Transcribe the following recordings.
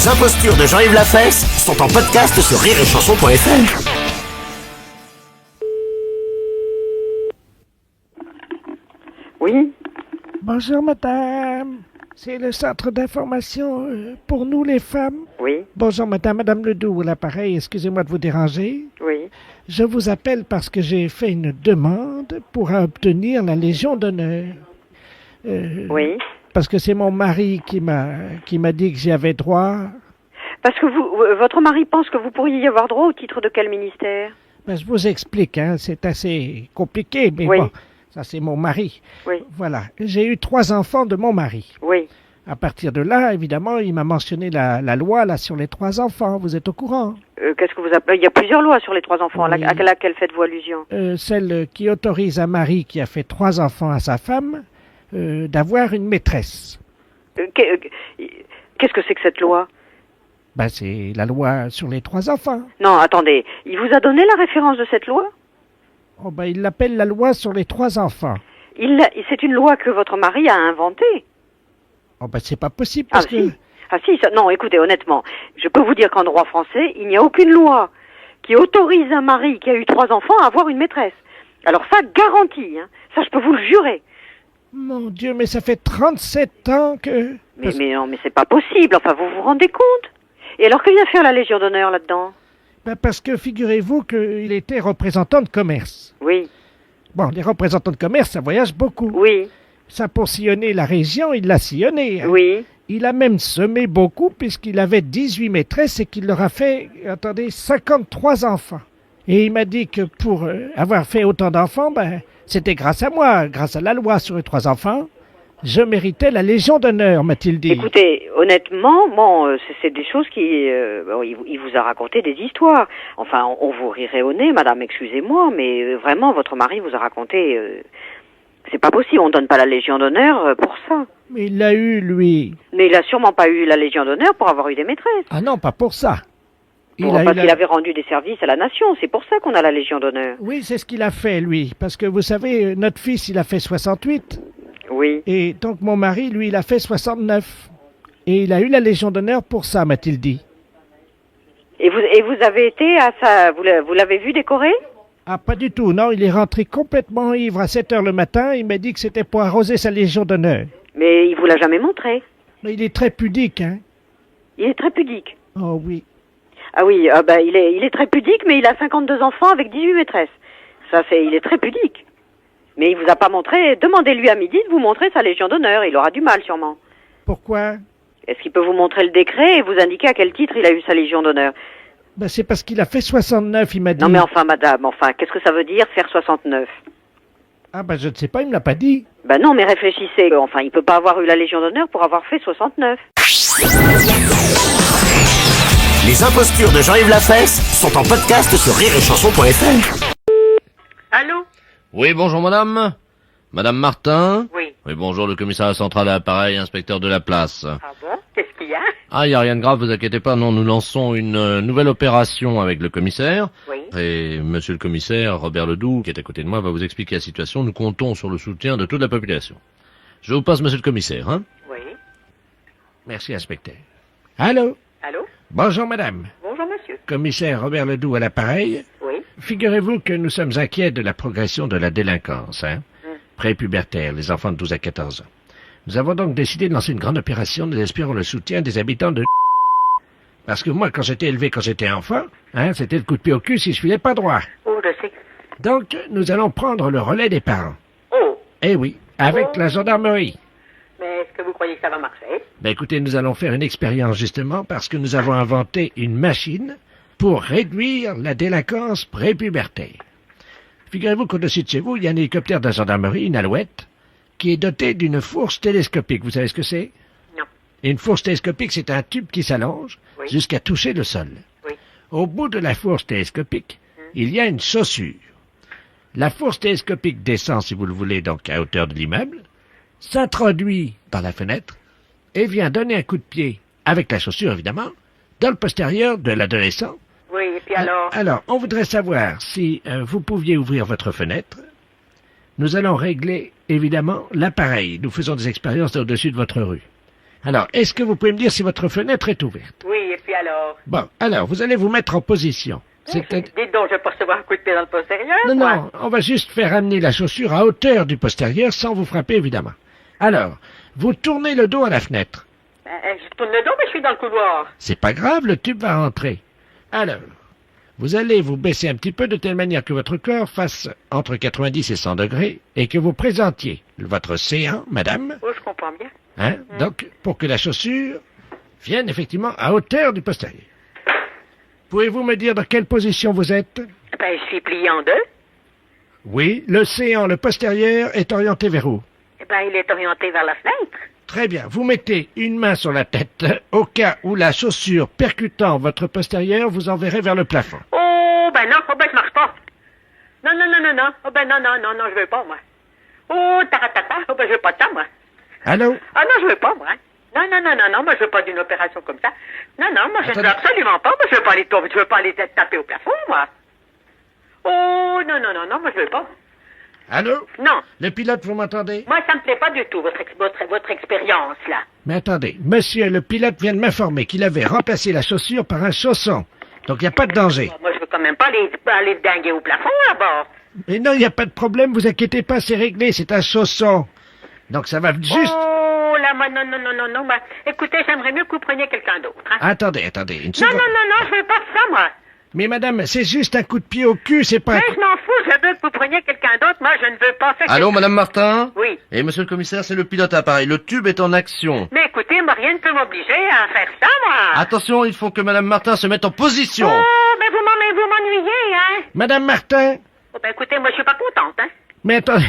Les impostures de Jean-Yves Lafesse sont en podcast sur rireetchanson.fr. Oui, Bonjour madame, c'est le centre d'information pour nous les femmes. oui, Bonjour madame Ledoux, à l'appareil, excusez-moi de vous déranger. oui. Je vous appelle parce que j'ai fait une demande pour obtenir la Légion d'honneur. Oui. Parce que c'est mon mari qui m'a dit que j'y avais droit. Parce que votre mari pense que vous pourriez y avoir droit au titre de quel ministère? Ben, je vous explique, hein, c'est assez compliqué, mais Oui. bon, ça c'est mon mari. Oui, Voilà, j'ai eu 3 enfants de mon mari. oui. À partir de là, évidemment, il m'a mentionné la loi là sur les 3 enfants. Vous êtes au courant? Qu'est-ce que vous appelez? Il y a plusieurs lois sur les 3 enfants. Oui. À laquelle faites-vous allusion? Celle qui autorise un mari qui a fait 3 enfants à sa femme d'avoir une maîtresse. Qu'est-ce que c'est que cette loi? Ben, c'est la loi sur les 3 enfants. Non, attendez. Il vous a donné la référence de cette loi? Oh, ben, il l'appelle la loi sur les 3 enfants. C'est une loi que votre mari a inventée. Oh, ben, c'est pas possible parce que... Si. Ah si, non, écoutez, honnêtement, je peux vous dire qu'en droit français, il n'y a aucune loi qui autorise un mari qui a eu 3 enfants à avoir une maîtresse. Alors ça, garantie, hein. Ça, je peux vous le jurer. Mon Dieu, mais ça fait 37 ans que... Mais non, mais c'est pas possible. Enfin, vous vous rendez compte? Et alors, que vient faire la Légion d'honneur là-dedans? Ben, parce que figurez-vous qu'il était représentant de commerce. Oui, Bon, les représentants de commerce, ça voyage beaucoup. oui, Ça, pour sillonner la région, il l'a sillonné. Hein. oui. Il a même semé beaucoup puisqu'il avait 18 maîtresses et qu'il leur a fait, attendez, 53 enfants. Et il m'a dit que pour avoir fait autant d'enfants, ben, c'était grâce à moi, grâce à la loi sur les 3 enfants. Je méritais la Légion d'honneur, m'a-t-il dit. Écoutez, honnêtement, bon, c'est des choses qui... bon, il vous a raconté des histoires. Enfin, on vous rirait au nez, madame, excusez-moi, mais vraiment, votre mari vous a raconté... c'est pas possible, on donne pas la Légion d'honneur pour ça. Mais il l'a eu, lui. Mais il a sûrement pas eu la Légion d'honneur pour avoir eu des maîtresses. Ah non, pas pour ça. Parce qu'il avait rendu des services à la nation, c'est pour ça qu'on a la Légion d'honneur. Oui, c'est ce qu'il a fait, lui. Parce que vous savez, notre fils, il a fait 68. Oui. Et donc mon mari, lui, il a fait 69. Et il a eu la Légion d'honneur pour ça, m'a-t-il dit. Et vous avez été à ça, vous l'avez vu décorer? Ah, pas du tout, non, il est rentré complètement ivre à 7 heures le matin. Il m'a dit que c'était pour arroser sa Légion d'honneur. Mais il vous l'a jamais montré. Mais il est très pudique, hein. Il est très pudique. Oh oui. Ah oui, il est très pudique, mais il a 52 enfants avec 18 maîtresses. Il est très pudique. Mais il vous a pas montré, demandez-lui à midi de vous montrer sa Légion d'honneur, il aura du mal sûrement. Pourquoi? Est-ce qu'il peut vous montrer le décret et vous indiquer à quel titre il a eu sa Légion d'honneur? Ben, c'est parce qu'il a fait 69, il m'a dit. Non mais enfin madame, qu'est-ce que ça veut dire faire 69? Ah ben, je ne sais pas, il me l'a pas dit. Ben non mais réfléchissez, enfin il peut pas avoir eu la Légion d'honneur pour avoir fait 69. Les impostures de Jean-Yves Lafesse sont en podcast sur rireetchanson.fr. Allô? Oui, bonjour madame. Madame Martin. Oui. Oui, bonjour, le commissariat central à l'appareil, inspecteur de la place. Ah bon? Qu'est-ce qu'il y a? Ah, il n'y a rien de grave, vous inquiétez pas, non, nous lançons une nouvelle opération avec le commissaire. Oui. Et monsieur le commissaire, Robert Ledoux, qui est à côté de moi, va vous expliquer la situation. Nous comptons sur le soutien de toute la population. Je vous passe monsieur le commissaire, hein. Oui. Merci, inspecteur. Allô? Allô? Bonjour, madame. Bonjour monsieur. Commissaire Robert Ledoux à l'appareil. Oui. Figurez-vous que nous sommes inquiets de la progression de la délinquance, hein. Prépubertaire, les enfants de 12 à 14 ans. Nous avons donc décidé de lancer une grande opération. Nous espérons le soutien des habitants de... Parce que moi, quand j'étais élevé, quand j'étais enfant, hein, c'était le coup de pied au cul si je filais pas droit. Oh, je sais. Donc, nous allons prendre le relais des parents. Oh. Eh oui, avec la gendarmerie. Mais est-ce que vous croyez que ça va marcher? Ben écoutez, nous allons faire une expérience justement parce que nous avons inventé une machine pour réduire la délinquance prépubertaire. Figurez-vous qu'au-dessus de chez vous, il y a un hélicoptère de la gendarmerie, une alouette, qui est doté d'une fourche télescopique. Vous savez ce que c'est? Non. Et une fourche télescopique, c'est un tube qui s'allonge Oui. jusqu'à toucher le sol. Oui. Au bout de la fourche télescopique, il y a une chaussure. La fourche télescopique descend, si vous le voulez, donc à hauteur de l'immeuble, s'introduit dans la fenêtre et vient donner un coup de pied, avec la chaussure évidemment, dans le postérieur de l'adolescent. Oui, et puis alors? Alors, on voudrait savoir si vous pouviez ouvrir votre fenêtre. Nous allons régler, évidemment, l'appareil. Nous faisons des expériences au-dessus de votre rue. Alors, est-ce que vous pouvez me dire si votre fenêtre est ouverte? Oui, puis alors? Bon, alors, vous allez vous mettre en position. Dites donc, je vais pas recevoir un coup de pied dans le postérieur, Non, moi. non, on va juste faire amener la chaussure à hauteur du postérieur sans vous frapper, évidemment. Alors, vous tournez le dos à la fenêtre. Je tourne le dos, mais je suis dans le couloir. C'est pas grave, le tube va rentrer. Alors, vous allez vous baisser un petit peu de telle manière que votre corps fasse entre 90 et 100 degrés et que vous présentiez votre séant, madame, Oh, je comprends bien. hein, donc pour que la chaussure vienne effectivement à hauteur du postérieur. Pouvez-vous me dire dans quelle position vous êtes? Ben, je suis plié en deux. Oui, le séant, le postérieur, est orienté vers où? Eh ben, il est orienté vers la fenêtre. Très bien, vous mettez une main sur la tête au cas où la chaussure percutant votre postérieur vous enverrait vers le plafond. Oh, ben non, je marche pas. Non. Oh, ben non, je veux pas, moi. Oh, taratata, oh, ben je veux pas de ça, moi. Allô? Ah non, je veux pas, moi. Non, moi je veux pas d'une opération comme ça. Non, moi je ne veux Attendez. absolument pas. Moi je veux pas aller tomber, je veux pas aller taper au plafond, moi. Oh, non, moi je veux pas. Allô? Non, Le pilote, vous m'entendez? moi ça me plaît pas du tout, votre expérience, là. Mais attendez, monsieur, le pilote vient de m'informer qu'il avait remplacé la chaussure par un chausson. Donc il n'y a pas de danger. Moi je veux quand même pas aller dinguer au plafond, là-bas. Mais non, il n'y a pas de problème, vous inquiétez pas, c'est réglé, c'est un chausson. Donc ça va juste... Oh, là, moi, non, moi. Écoutez, j'aimerais mieux que vous preniez quelqu'un d'autre, hein. Attendez, une Non, seconde. je veux pas de ça, moi. Mais madame, c'est juste un coup de pied au cul, c'est pas... Mais je m'en fous, je veux que vous preniez quelqu'un d'autre. Moi, je ne veux pas faire... Allô, madame Martin? Oui. Et monsieur le commissaire, c'est le pilote à appareil. Le tube est en action. Mais écoutez, moi, rien ne peut m'obliger à faire ça, moi. Attention, il faut que madame Martin se mette en position. Oh, mais vous m'ennuyez, hein. Madame Martin, Oh, ben écoutez, moi, je suis pas contente, hein. mais attendez,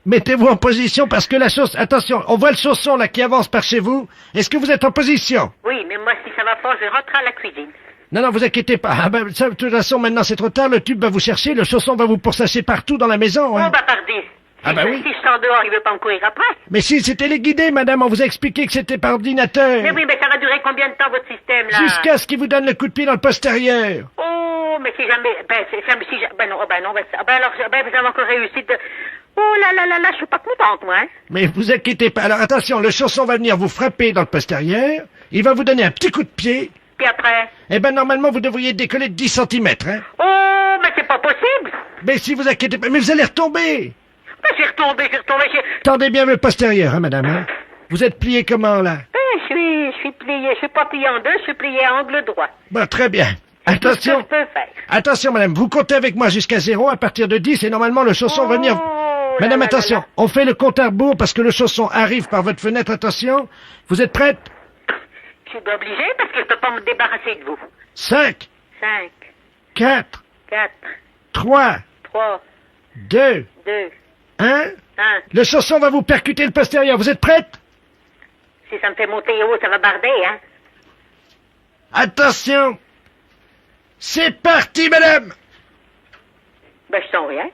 mettez-vous en position parce que la chaussure... Attention, on voit le chausson là qui avance par chez vous. Est-ce que vous êtes en position? Oui, mais moi, si ça va pas, je rentre à la cuisine. Non, vous inquiétez pas. Ah ben, ça, de toute façon, maintenant c'est trop tard, le tube va vous chercher, le chausson va vous pourchasser partout dans la maison. Hein. Oh, bah, pardi. Ah, bah oui. Si je sors dehors, il veut pas me courir après. Mais si, c'est téléguidé, madame, on vous a expliqué que c'était par ordinateur. Mais oui, mais ça va durer combien de temps, votre système, là? Jusqu'à ce qu'il vous donne le coup de pied dans le postérieur. Oh, mais si jamais... Ben non, alors, vous avez encore réussi de... Oh là, je suis pas contente, moi, hein. Mais vous inquiétez pas. Alors attention, le chausson va venir vous frapper dans le postérieur, il va vous donner un petit coup de pied. Puis après... Eh ben, normalement, vous devriez décoller de 10 centimètres, hein. Oh, mais c'est pas possible. Mais si vous inquiétez pas, mais vous allez retomber. Ben, j'ai retombé. Tendez bien le postérieur, hein, madame, hein. Vous êtes plié comment, là? Je suis plié. Je suis pas plié en deux, je suis plié à angle droit. Bon, très bien. C'est tout ce que Attention. je peux faire. Attention, madame, vous comptez avec moi jusqu'à 0, à partir de 10, et normalement, le chausson va venir... Oh, Madame, là, attention, là. on fait le compte à rebours parce que le chausson arrive par votre fenêtre, attention. Vous êtes prête? Je suis obligé parce que je peux pas me débarrasser de vous. 5, 5, 4, 4, 3, 3, 2, 2, 1. 1. Le chausson va vous percuter le postérieur. Vous êtes prête? Si ça me fait monter haut, ça va barder, hein. Attention. C'est parti, madame. Ben, je sens rien.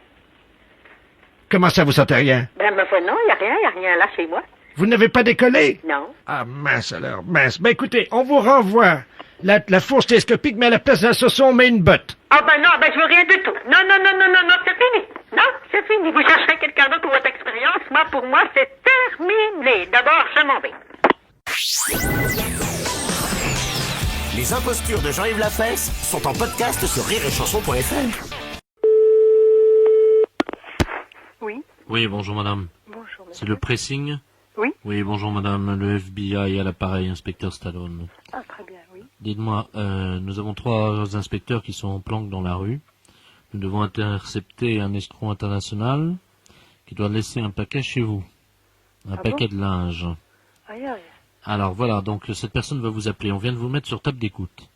Comment ça, vous sentez rien? Ben, non, y a rien là chez moi. Vous n'avez pas décollé? Non. Ah, mince alors, mince. Ben écoutez, on vous renvoie la fourche télescopique, mais à la place d'un chausson, on met une botte. Ah ben non, je veux rien du tout. Non, c'est fini. Non, c'est fini. Vous chercherez quelqu'un d'autre pour votre expérience. Moi, pour moi, c'est terminé. D'abord, je m'en vais. Les impostures de Jean-Yves Lafesse sont en podcast sur rireetchanson.fr. Oui, Oui, bonjour madame. bonjour. C'est le pressing? Oui. Oui, bonjour madame, le FBI à l'appareil, inspecteur Stallone. Ah, très bien, oui. Dites-moi, nous avons 3 inspecteurs qui sont en planque dans la rue. Nous devons intercepter un escroc international qui doit laisser un paquet chez vous. Un paquet de linge. Aïe. Alors voilà, donc cette personne va vous appeler. On vient de vous mettre sur table d'écoute.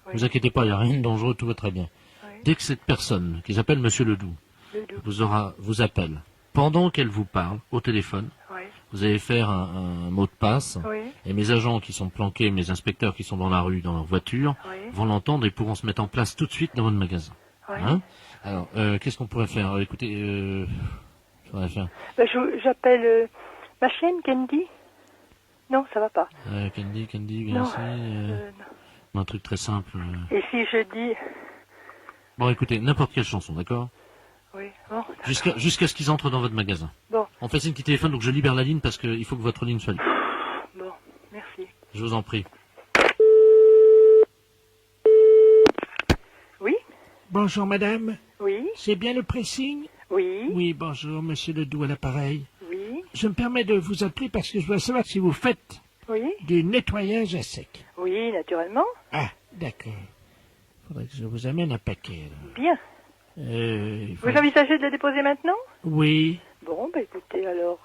Oui. Vous inquiétez pas, il n'y a rien de dangereux, tout va très bien. Oui. Dès que cette personne, qui s'appelle Monsieur Ledoux, vous appelle, pendant qu'elle vous parle au téléphone, Oui. vous allez faire un mot de passe, Oui. et mes agents qui sont planqués, mes inspecteurs qui sont dans la rue, dans leur voiture, Oui. vont l'entendre et pourront se mettre en place tout de suite dans votre magasin. Oui. Hein? Alors, qu'est-ce qu'on pourrait faire? Écoutez, faudrait faire... Ben, j'appelle ma chienne, Candy. Non, ça va pas. Candy, viens Non, ici. non. Un truc très simple. Et si je dis... Bon, écoutez, n'importe quelle chanson, d'accord? Oui, bon. Jusqu'à ce qu'ils entrent dans votre magasin. Bon, On fait signe qui téléphone, donc je libère la ligne parce qu'il faut que votre ligne soit libre. bon, merci. Je vous en prie. Bonjour, madame. Oui, C'est bien le pressing? oui, Oui, bonjour, monsieur Ledoux à l'appareil. oui, Je me permets de vous appeler parce que je dois savoir si vous faites oui, du nettoyage à sec. oui, naturellement. Ah, d'accord. Faudrait que je vous amène un paquet, alors. Bien. Il faut- Vous envisagez de le déposer maintenant? Oui. Bon, bah écoutez, alors...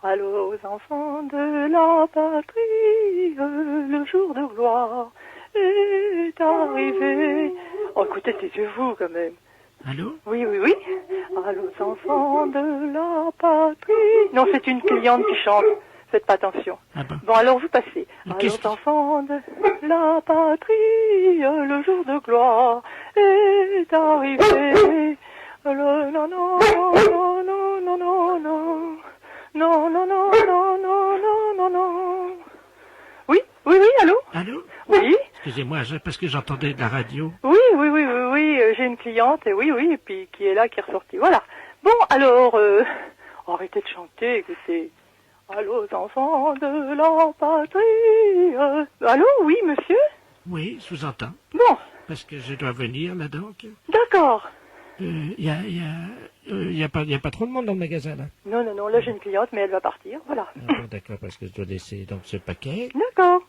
Allô aux enfants de la patrie, le jour de gloire est arrivé. Oh, écoutez, c'est vous quand même. Allô? Oui, oui, oui. Allô aux enfants de la patrie. Non, c'est une cliente qui chante. Faites pas attention. Ah bon? Bon, alors vous passez. Mais Allô qu'est-ce aux qui- enfants de la patrie, le jour de gloire est arrivé. Non, non, non, non, non, non, non, non. Non, non, non, non, non, non, non, non. Oui, oui, oui, allô? Allô? Oui, Excusez-moi, parce que j'entendais de la radio. oui, oui, oui, oui, oui, j'ai une cliente, et oui, oui, et puis qui est là, qui est ressortie. Voilà. Bon, alors, arrêtez de chanter, écoutez. Allô, aux enfants de la patrie. Allô, oui, monsieur? Oui, je vous entends. Bon, Parce que je dois venir, là, donc. d'accord. Y a pas trop de monde dans le magasin, là. Non, non, non, là j'ai une cliente, mais elle va partir, voilà. Ah bon, d'accord, parce que je dois laisser donc ce paquet. D'accord.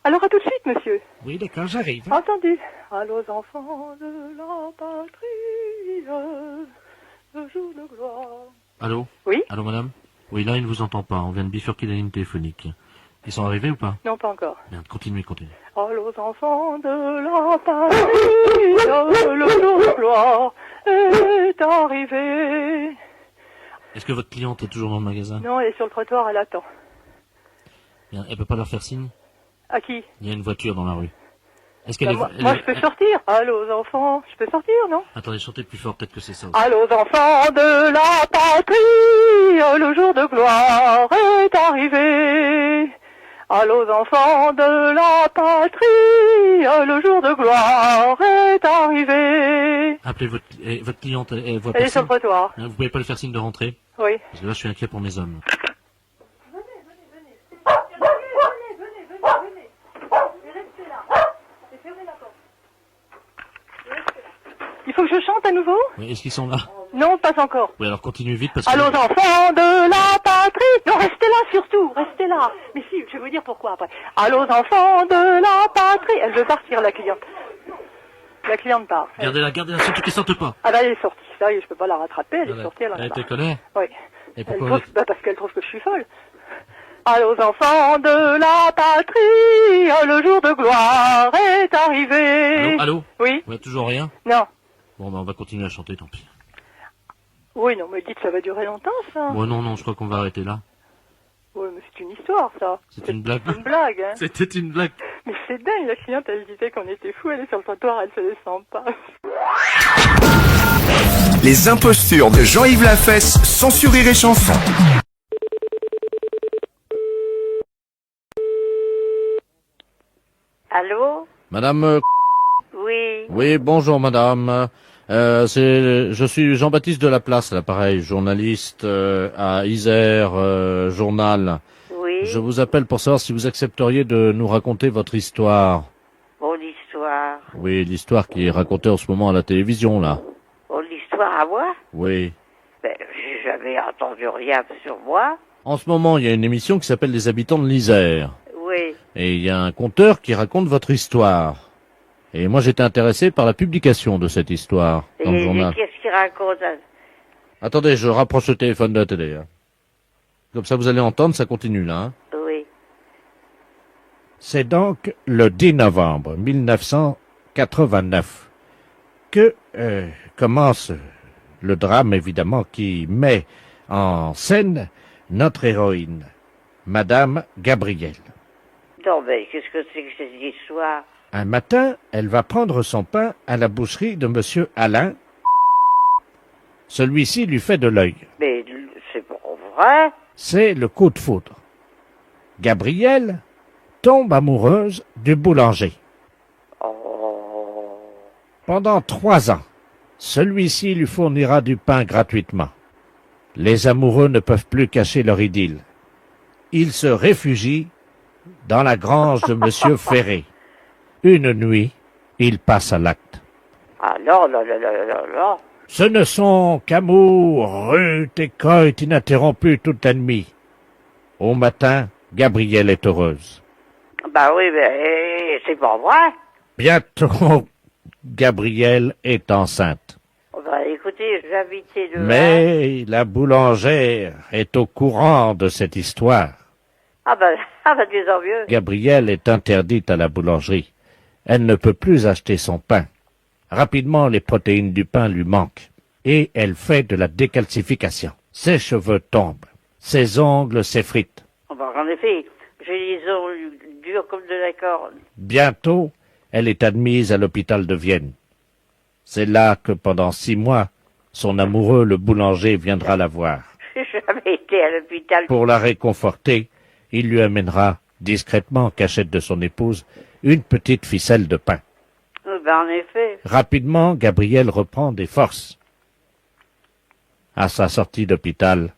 Alors, à tout de suite, monsieur. Oui, d'accord, j'arrive. Entendu. Allô, aux enfants de la patrie, le jour de gloire. Allô? Oui? Allô, madame? Oui, là, il ne vous entend pas. On vient de bifurquer la ligne téléphonique. Ils sont arrivés ou pas? Non, pas encore. Merde, continuez, continuez. Allô, aux enfants de la patrie, le jour de gloire est arrivé. Est-ce que votre cliente est toujours dans le magasin? Non, elle est sur le trottoir, elle attend. Bien, elle peut pas leur faire signe? À qui? Il y a une voiture dans la rue. Est-ce Bah, qu'elle moi, est... moi, je peux sortir. Allô, aux enfants, je peux sortir, non? Attendez, chantez plus fort, peut-être que c'est ça. Allô, aux enfants de la patrie, le jour de gloire est arrivé. Allô, aux enfants de la patrie, le jour de gloire est arrivé. Appelez votre cliente, elle voit Elle est sur personne. le trottoir. Hein, vous pouvez pas le faire signe de rentrer? Oui. Parce que là, je suis inquiet pour mes hommes. Il faut que je chante à nouveau? Oui, est-ce qu'ils sont là? Non, pas encore. Oui, alors continuez vite parce que... Allô, enfants de la patrie. Non, restez là surtout, restez là. Mais si, je vais vous dire pourquoi après. Allô, enfants de la patrie. Elle veut partir, la cliente. La cliente part. Gardez-la, surtout qu'ils sortent pas. Ah bah, elle est sortie. Ça y est, je peux pas la rattraper. Elle est sortie, elle en a Elle marre. était colère. Oui. Et Elle pourquoi trouve, bah, parce qu'elle trouve que je suis folle. Allô, enfants de la patrie, le jour de gloire est arrivé. Allô? Oui? Ouais, toujours rien? Non. Bon, ben, on va continuer à chanter, tant pis. Oui, non, mais dites, ça va durer longtemps, ça. Bon, non, je crois qu'on va arrêter là. Oui, mais c'est une histoire, ça. C'est une blague. Une blague, hein. C'était une blague. Mais c'est dingue, la cliente, elle disait qu'on était fous, elle est sur le trottoir, elle se descend pas. Les impostures de Jean-Yves Lafesse, sans sourire et chanson. Allô? Madame, Oui. oui, bonjour madame. Je suis Jean-Baptiste de la Place, à l'appareil, journaliste à Isère Journal. Oui. Je vous appelle pour savoir si vous accepteriez de nous raconter votre histoire. Bon, l'histoire. Oui, l'histoire qui est racontée en ce moment à la télévision, là. Bon, l'histoire à moi? Oui. Ben, j'ai jamais entendu rien sur moi. En ce moment, il y a une émission qui s'appelle Les Habitants de l'Isère. Oui. Et il y a un conteur qui raconte votre histoire. Et moi, j'étais intéressé par la publication de cette histoire dans le Et journal. qu'est-ce qu'il raconte? Attendez, je rapproche le téléphone de la télé. Hein. Comme ça, vous allez entendre, ça continue là. Hein. Oui. C'est donc le 10 novembre 1989 que commence le drame, évidemment, qui met en scène notre héroïne, Madame Gabrielle. Non, mais qu'est-ce que c'est que cette histoire? Un matin, elle va prendre son pain à la boucherie de Monsieur Alain. Celui-ci lui fait de l'œil. Mais c'est pas vrai. C'est le coup de foudre. Gabrielle tombe amoureuse du boulanger. Oh. Pendant 3 ans, celui-ci lui fournira du pain gratuitement. Les amoureux ne peuvent plus cacher leur idylle. Ils se réfugient dans la grange de Monsieur Ferré. Une nuit, ils passent à l'acte. Ah non, non, non, non, non, non. Ce ne sont qu'amour, rut et coït ininterrompu toute la nuit. Au matin, Gabrielle est heureuse. Bah oui, mais c'est pas vrai. Bientôt, Gabrielle est enceinte. Bah écoutez, j'habitais de... Mais la boulangère est au courant de cette histoire. Ah bah tant mieux. Gabrielle est interdite à la boulangerie. Elle ne peut plus acheter son pain. Rapidement, les protéines du pain lui manquent. Et elle fait de la décalcification. Ses cheveux tombent. Ses ongles s'effritent. Bah en effet, j'ai les ongles durs comme de la corde. Bientôt, elle est admise à l'hôpital de Vienne. C'est là que pendant 6 mois, son amoureux, le boulanger, viendra la voir. J'ai jamais été à l'hôpital. Pour la réconforter, il lui amènera, discrètement en cachette de son épouse, une petite ficelle de pain. Bah en effet. Rapidement, Gabrielle reprend des forces. À sa sortie d'hôpital,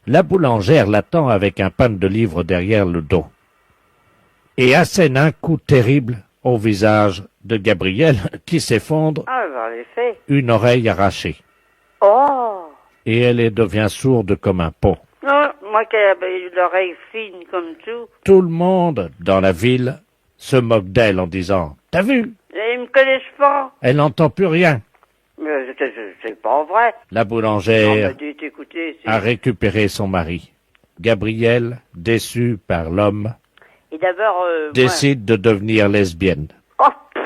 la boulangère l'attend avec un pan de livres derrière le dos et assène un coup terrible au visage de Gabrielle qui s'effondre, Ah bah en effet. une oreille arrachée, Oh. et elle devient sourde comme un pot. Non, moi qui avais l'oreille fine comme tout. Tout le monde dans la ville se moque d'elle en disant « T'as vu? Ils me connaissent pas. Elle n'entend plus rien. Mais c'est pas vrai. » La boulangère Dites, écoutez, a récupéré son mari. Gabrielle, déçue par l'homme, Et d'abord, décide de devenir lesbienne. moi... Oh, pff.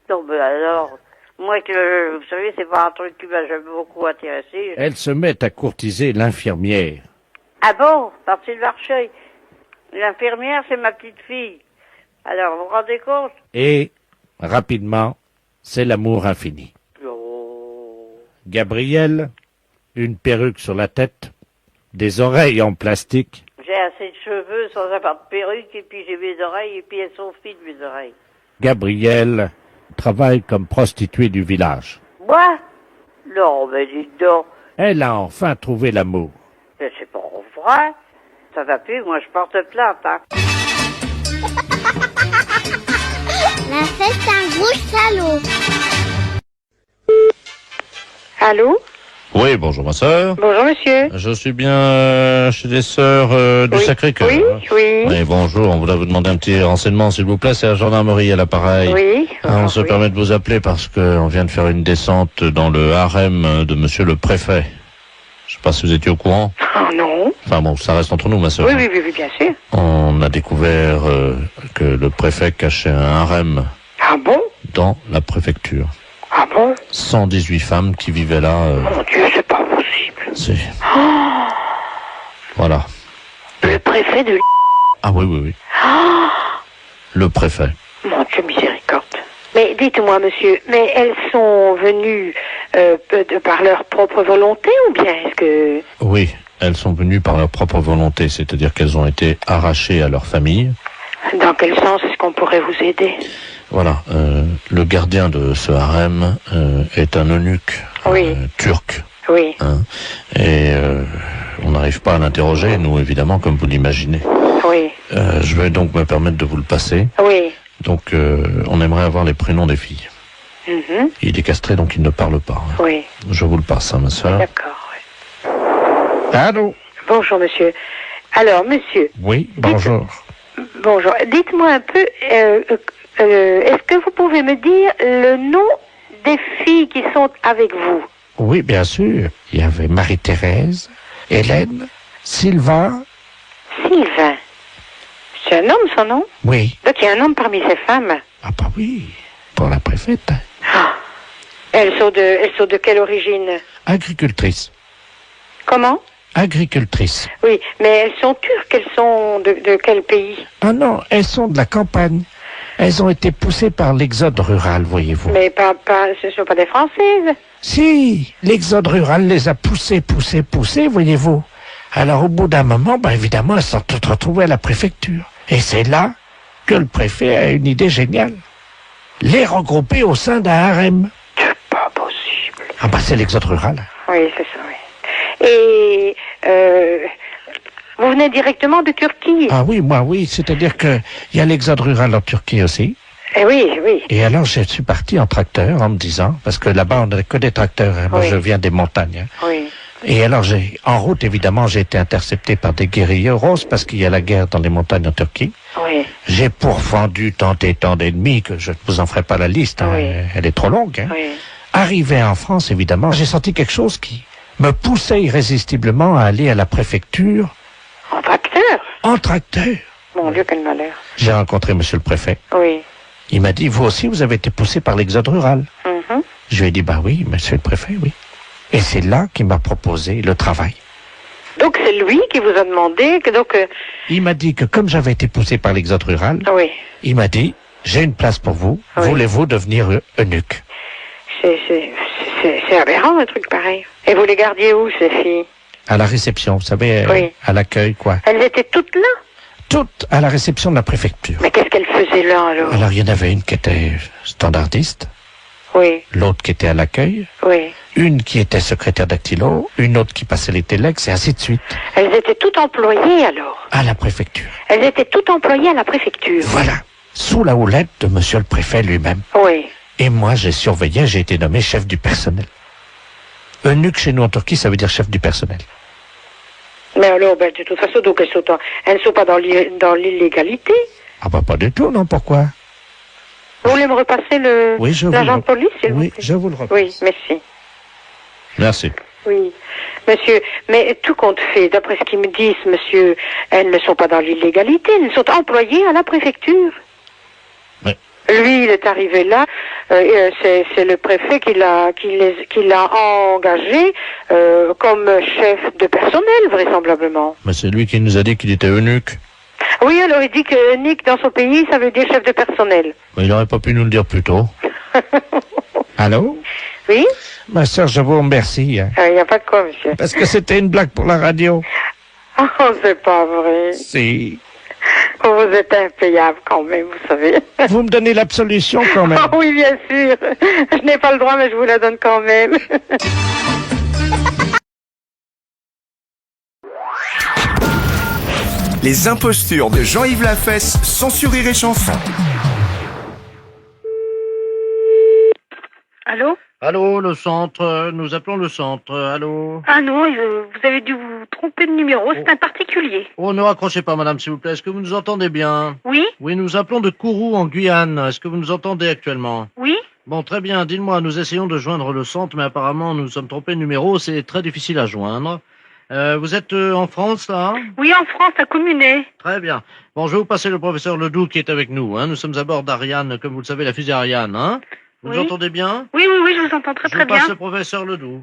Non, mais alors, moi que, vous savez, c'est pas un truc qui m'a jamais beaucoup intéressé. Elle se met à courtiser l'infirmière. Ah bon, parti de Marcheuil. L'infirmière, c'est ma petite fille. Alors, vous vous rendez compte? Et, rapidement, c'est l'amour infini. Oh. Gabrielle, une perruque sur la tête, des oreilles en plastique, J'ai assez de cheveux sans avoir de perruque, et puis j'ai mes oreilles, et puis elles sont fines, mes oreilles. Gabrielle travaille comme prostituée du village. Moi? Non, mais dites donc. Elle a enfin trouvé l'amour. Mais c'est pas vrai. Ça va plus, moi je porte plainte, hein. La fête un gros salaud. Allô? Oui, bonjour ma sœur. Bonjour monsieur. Je suis bien chez les sœurs du Oui. Sacré-Cœur. Oui, oui. Oui, bonjour, on voulait vous demander un petit renseignement, s'il vous plaît, c'est la gendarmerie à l'appareil. Oui. On se oui. permet de vous appeler parce qu'on vient de faire une descente dans le harem de monsieur le préfet. Je sais pas si vous étiez au courant. Oh non. Enfin bon, ça reste entre nous, ma sœur. Oui, oui, oui, oui, bien sûr. On a découvert que le préfet cachait un harem Ah bon? dans la préfecture. Ah bon? 118 femmes qui vivaient là. Mon Dieu, c'est pas possible. C'est... Voilà. Le préfet de... Ah oui, oui, oui. Le préfet. Mon Dieu, miséricorde. Mais dites-moi, monsieur, mais elles sont venues par leur propre volonté ou bien est-ce que... Oui, elles sont venues par leur propre volonté, c'est-à-dire qu'elles ont été arrachées à leur famille. Dans quel sens est-ce qu'on pourrait vous aider? Voilà, le gardien de ce harem est un eunuque Oui. turc. Oui. Hein, et on n'arrive pas à l'interroger, nous, évidemment, comme vous l'imaginez. Oui. Je vais donc me permettre de vous le passer. Oui. Donc, on aimerait avoir les prénoms des filles. Mhm. Il est castré, donc il ne parle pas. Hein. Oui. Je vous le passe, hein, ma sœur. D'accord. Oui. Allô? Bonjour, monsieur. Alors, monsieur, Oui, bonjour. bonjour. Dites-moi un peu, est-ce que vous pouvez me dire le nom des filles qui sont avec vous? Oui, bien sûr. Il y avait Marie-Thérèse, Hélène, Sylvain. Sylvain. C'est un homme, son nom? Oui. Donc il y a un homme parmi ces femmes. Ah bah oui, pour la préfète. Ah. Elles sont de quelle origine? Agricultrice. Comment? Agricultrice. Oui, mais elles sont turques, elles sont de quel pays? Ah non, elles sont de la campagne. Elles ont été poussées par l'exode rural, voyez-vous. Mais ce ne sont pas des Françaises. Si, l'exode rural les a poussées, voyez-vous. Alors au bout d'un moment, évidemment, elles sont toutes retrouvées à la préfecture. Et c'est là que le préfet a une idée géniale. Les regrouper au sein d'un harem. C'est pas possible. Ah c'est l'exode rural. Oui, c'est ça, oui. Et vous venez directement de Turquie? Ah oui, moi oui, c'est-à-dire que il y a l'exode rural en Turquie aussi. Eh oui, oui. Et alors, je suis parti en tracteur en me disant, parce que là-bas, on n'a que des tracteurs, hein. Moi, Oui. je viens des montagnes. Hein. Oui. Et alors, en route, évidemment, j'ai été intercepté par des guérilleros parce qu'il y a la guerre dans les montagnes en Turquie. Oui. J'ai pourfendu tant et tant d'ennemis que je ne vous en ferai pas la liste, hein. Oui. Elle est trop longue. Hein. Oui. Arrivé en France, évidemment, j'ai senti quelque chose qui me poussait irrésistiblement à aller à la préfecture En tracteur. en tracteur. Mon Dieu, quel malheur. J'ai rencontré monsieur le préfet. Oui. Il m'a dit, vous aussi, vous avez été poussé par l'exode rural. Mhm. Je lui ai dit, bah oui, monsieur le préfet, oui. Et c'est là qu'il m'a proposé le travail. Donc c'est lui qui vous a demandé que donc Il m'a dit que comme j'avais été poussé par l'exode rural, oui, il m'a dit, j'ai une place pour vous, Oui. voulez-vous devenir eunuque? c'est aberrant un truc pareil. Et vous les gardiez où ces filles? À la réception, vous savez, Oui. à l'accueil, quoi. Elles étaient toutes là. Toutes à la réception de la préfecture. Mais qu'est-ce qu'elles faisaient là alors? Alors, il y en avait une qui était standardiste, Oui, l'autre qui était à l'accueil, oui. une qui était secrétaire dactylo, une autre qui passait les téléx, et ainsi de suite, Elles étaient toutes employées alors. à la préfecture. Elles étaient toutes employées à la préfecture. Voilà, sous la houlette de monsieur le préfet lui-même. Oui. Et moi, j'ai surveillé, j'ai été nommé chef du personnel. Eunuque chez nous en Turquie, ça veut dire chef du personnel. Mais alors, ben, de toute façon, donc elles ne sont pas dans l'illégalité. Ah bah pas du tout, non, pourquoi? Vous voulez me repasser Oui, je vous l'agent le- de police, s'il vous Oui, plaît? je vous le repasse. Oui, merci. Merci. Oui, monsieur, mais tout compte fait, d'après ce qu'ils me disent, monsieur, elles ne sont pas dans l'illégalité, elles sont employées à la préfecture. Oui. Lui, il est arrivé là, c'est le préfet qui l'a engagé comme chef de personnel, vraisemblablement. Mais c'est lui qui nous a dit qu'il était eunuque. Oui, alors il dit que Nick, dans son pays, ça veut dire chef de personnel. Mais il n'aurait pas pu nous le dire plus tôt. Allô? Oui, Ma sœur, je vous remercie. Hein, il n'y a pas de quoi, monsieur. parce que c'était une blague pour la radio. Oh, c'est pas vrai. Si. Vous êtes impayable quand même, vous savez. Vous me donnez l'absolution quand même. Ah oui, bien sûr. Je n'ai pas le droit, mais je vous la donne quand même. Les impostures de Jean-Yves Lafesse, sans sur Rire et Chanson. Allô? Allô, le centre, nous appelons le centre, allô? Ah non, vous avez dû vous tromper de numéro, c'est un particulier. Oh, ne raccrochez pas, madame, s'il vous plaît, est-ce que vous nous entendez bien? Oui? Oui, nous appelons de Kourou, en Guyane, est-ce que vous nous entendez actuellement? Oui? Bon, très bien, dites-moi, nous essayons de joindre le centre, mais apparemment nous sommes trompés de numéro, c'est très difficile à joindre. Vous êtes en France, là? Oui, en France, à Communet. Très bien. Bon, je vais vous passer le professeur Ledoux qui est avec nous, hein. Nous sommes à bord d'Ariane, comme vous le savez, la fusée Ariane, hein. Vous Oui. nous entendez bien? Oui, oui, oui, je vous entends très Je très vous passe bien. le professeur Ledoux.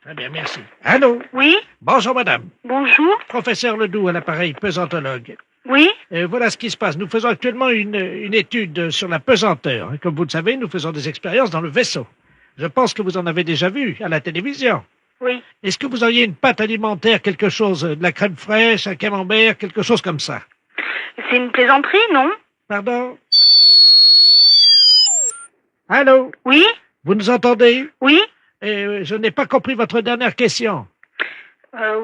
Très bien, merci. Allô? Oui? Bonjour, madame. Bonjour? Professeur Ledoux à l'appareil pesantologue. Oui? Voilà ce qui se passe. Nous faisons actuellement une étude sur la pesanteur. Comme vous le savez, nous faisons des expériences dans le vaisseau. Je pense que vous en avez déjà vu à la télévision. Oui. Est-ce que vous auriez une pâte alimentaire, quelque chose, de la crème fraîche, un camembert, quelque chose comme ça? C'est une plaisanterie, non? Pardon? Allô? Oui? Vous nous entendez? Oui? Je n'ai pas compris votre dernière question.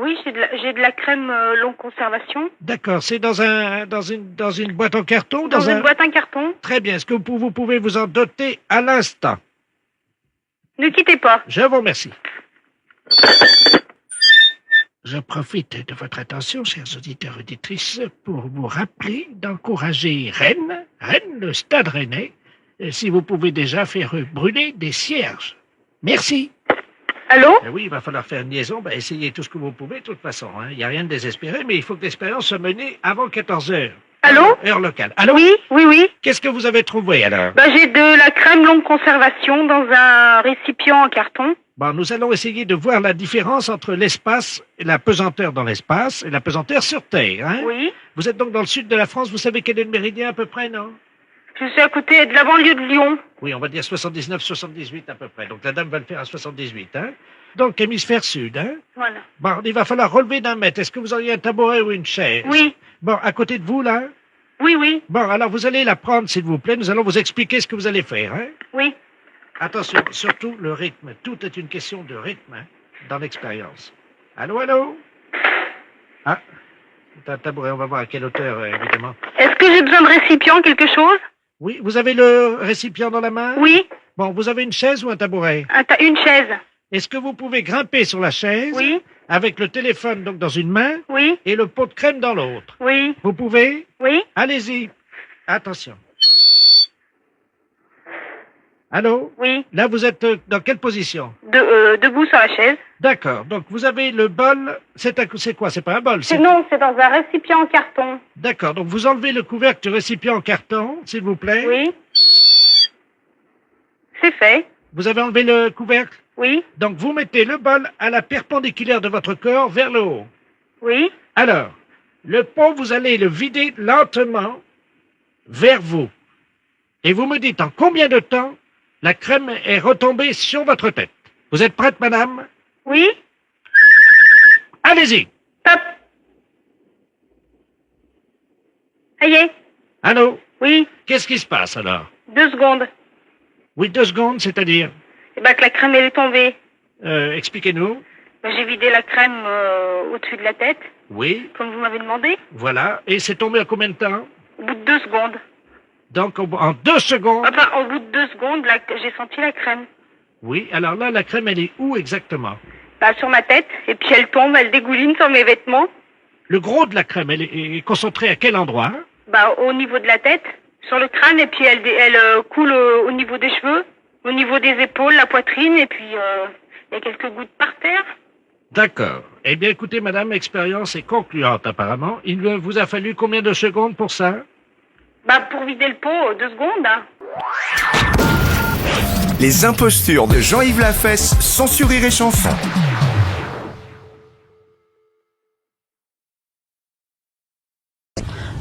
Oui, j'ai de la crème longue conservation. D'accord, c'est dans une boîte en carton? Dans une boîte en carton. Très bien, est-ce que vous pouvez vous en doter à l'instant? Ne quittez pas. Je vous remercie. Je profite de votre attention, chers auditeurs et auditrices, pour vous rappeler d'encourager Rennes, le stade rennais, si vous pouvez déjà faire brûler des cierges. Merci. Allô? Oui, il va falloir faire une liaison. Essayez tout ce que vous pouvez, de toute façon. Il n'y a rien de désespéré, mais il faut que l'expérience soit menée avant 14 heures. Allô? Heure locale. Allô? Oui, oui, oui. Qu'est-ce que vous avez trouvé, alors? J'ai de la crème longue conservation dans un récipient en carton. Bon, nous allons essayer de voir la différence entre l'espace, et la pesanteur dans l'espace et la pesanteur sur Terre. Hein? Oui. Vous êtes donc dans le sud de la France, vous savez quel est le méridien à peu près, non? Je suis à côté de la banlieue de Lyon. Oui, on va dire 79-78 à peu près. Donc la dame va le faire à 78. Hein? Donc hémisphère sud. Hein? Voilà. Bon, il va falloir relever d'1 mètre. Est-ce que vous auriez un tabouret ou une chaise? Oui. Bon, à côté de vous, là? Oui, oui. Bon, alors vous allez la prendre, s'il vous plaît. Nous allons vous expliquer ce que vous allez faire. Hein? Oui. Attention, surtout le rythme. Tout est une question de rythme hein, dans l'expérience. Allô, allô? Ah, c'est un tabouret. On va voir à quelle hauteur, évidemment. Est-ce que j'ai besoin de récipient, quelque chose? Oui, vous avez le récipient dans la main? Oui. Bon, vous avez une chaise ou un tabouret? Une chaise. Est-ce que vous pouvez grimper sur la chaise? Oui. Avec le téléphone donc dans une main? Oui. Et le pot de crème dans l'autre? Oui. Vous pouvez? Oui. Allez-y. Attention. Allô? Oui. Là, vous êtes dans quelle position? Debout sur la chaise. D'accord. Donc, vous avez le bol. C'est quoi? C'est pas un bol. Non, c'est dans un récipient en carton. D'accord. Donc, vous enlevez le couvercle du récipient en carton, s'il vous plaît. Oui. C'est fait. Vous avez enlevé le couvercle? Oui. Donc, vous mettez le bol à la perpendiculaire de votre corps vers le haut. Oui. Alors, le pot, vous allez le vider lentement vers vous. Et vous me dites en combien de temps la crème est retombée sur votre tête. Vous êtes prête, madame? Oui. Allez-y. Top. Ça y est. Allô? Oui. Qu'est-ce qui se passe alors? 2 secondes. Oui, 2 secondes, c'est-à-dire? Eh ben, que la crème, elle est tombée. Expliquez-nous. J'ai vidé la crème au-dessus de la tête, Oui, comme vous m'avez demandé, voilà. Et c'est tombé en combien de temps? au bout de 2 secondes. Donc, en 2 secondes. Enfin, au bout de 2 secondes, là, j'ai senti la crème. Oui, alors là, la crème, elle est où exactement? Bah, sur ma tête, et puis elle tombe, elle dégouline sur mes vêtements. Le gros de la crème, elle est concentrée à quel endroit? Bah, au niveau de la tête, sur le crâne, et puis elle coule au niveau des cheveux, au niveau des épaules, la poitrine, et puis il y a quelques gouttes par terre. D'accord. Eh bien, écoutez, madame, l'expérience est concluante, apparemment. Il vous a fallu combien de secondes pour ça? Bah, pour vider le pot, 2 secondes. Hein. Les impostures de Jean-Yves Lafesse, sans sur Rire et Chanson.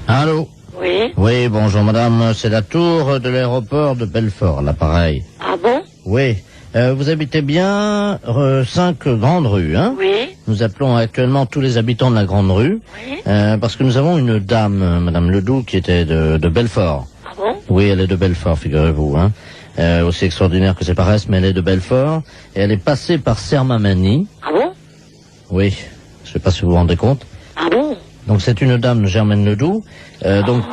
Allô? Oui. Oui, bonjour madame, c'est la tour de l'aéroport de Belfort, l'appareil. Ah bon? Oui. Vous habitez bien 5 Grandes Rues, hein? Oui. Nous appelons actuellement tous les habitants de la Grande Rue, Oui. parce que nous avons une dame, madame Ledoux, qui était de Belfort. Ah bon? Oui, elle est de Belfort, figurez-vous, hein. Aussi extraordinaire que c'est paraisse, mais elle est de Belfort, et elle est passée par Sermamani. Ah bon? Oui, je sais pas si vous vous rendez compte. Ah bon? Donc c'est une dame, Germaine Ledoux, donc...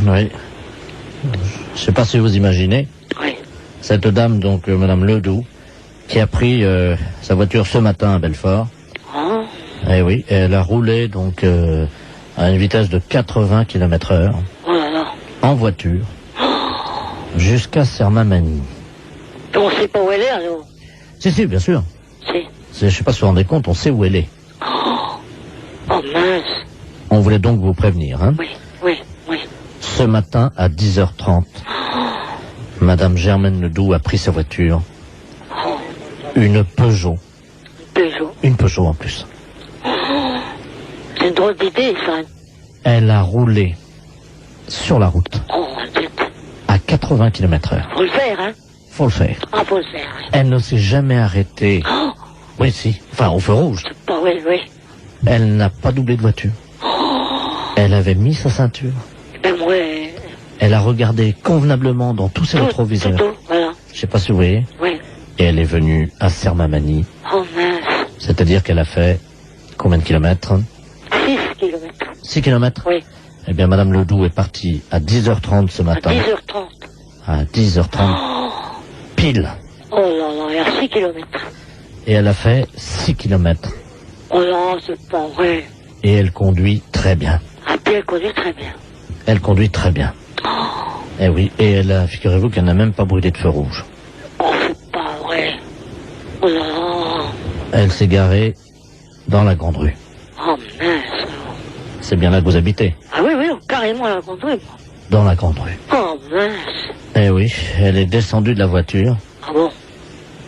Oui. Je sais pas si vous imaginez. Oui. Cette dame, donc, madame Ledoux, qui a pris sa voiture ce matin à Belfort. Ah. Eh oui, et elle a roulé, donc, à une vitesse de 80 km/h, Oh là là. en voiture, jusqu'à Sermamani. On sait pas où elle est, alors? Si, bien sûr. Si. Je sais pas si vous vous rendez compte, on sait où elle est. Oh mince. On voulait donc vous prévenir, hein. Oui, oui, oui. Ce matin, à 10h30, madame Germaine Ledoux a pris sa voiture. Une Peugeot. Peugeot. Une Peugeot en plus. C'est une drôle d'idée, ça. Elle a roulé sur la route Oh, zut. à 80 km/h. Faut le faire, hein? Faut le faire. Ah, faut le faire. Oui. Elle ne s'est jamais arrêtée. Oh, Oui, si. Enfin, au feu rouge. bah oui, oui. Elle n'a pas doublé de voiture. Elle avait mis sa ceinture. Ben moi, Elle a regardé convenablement dans tous ses rétroviseurs. tout, voilà. Je sais pas si vous voyez. Oui. Et elle est venue à Sermamani. Oh mince. C'est-à-dire qu'elle a fait combien de kilomètres? 6 kilomètres. 6 kilomètres? Oui. Eh bien, madame Ledoux est partie à 10h30 ce À matin. 10h30. À 10h30. Pile. Oh là là, il y a 6 kilomètres. Et elle a fait 6 kilomètres. Oh là, c'est pas vrai. Et elle conduit très bien. Ah, puis elle conduit très bien. Elle conduit très bien. Eh oui, et elle a, figurez-vous qu'elle n'a même pas brûlé de feu rouge. Oh, c'est pas vrai. Oh là là. Elle s'est garée dans la Grande Rue. Oh mince. C'est bien là que vous habitez. Ah oui, oui, carrément à la conduire, moi. Dans la Grande Rue. Oh mince. Eh oui, elle est descendue de la voiture. Ah bon?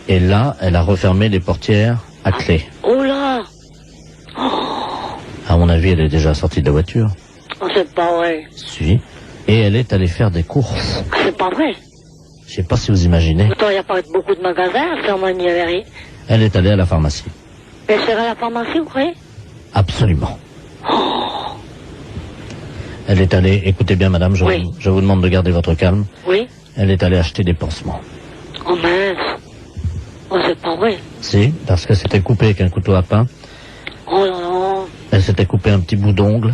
Et là, elle a refermé les portières à clé. Oh là. À mon avis, elle est déjà sortie de la voiture. Oh, c'est pas vrai. Si. Et elle est allée faire des courses. Ah, c'est pas vrai. Je sais pas si vous imaginez. Pourtant, il n'y a pas beaucoup de magasins à Sermani-Avery. Elle est allée à la pharmacie. Elle serait à la pharmacie, vous croyez? Absolument. Elle est allée, écoutez bien madame, Oui. je vous demande de garder votre calme. Oui. Elle est allée acheter des pansements. Oh mince. Oh, c'est pas vrai. Si, parce qu'elle s'était coupée avec un couteau à pain. Oh là là. Elle s'était coupé un petit bout d'ongle.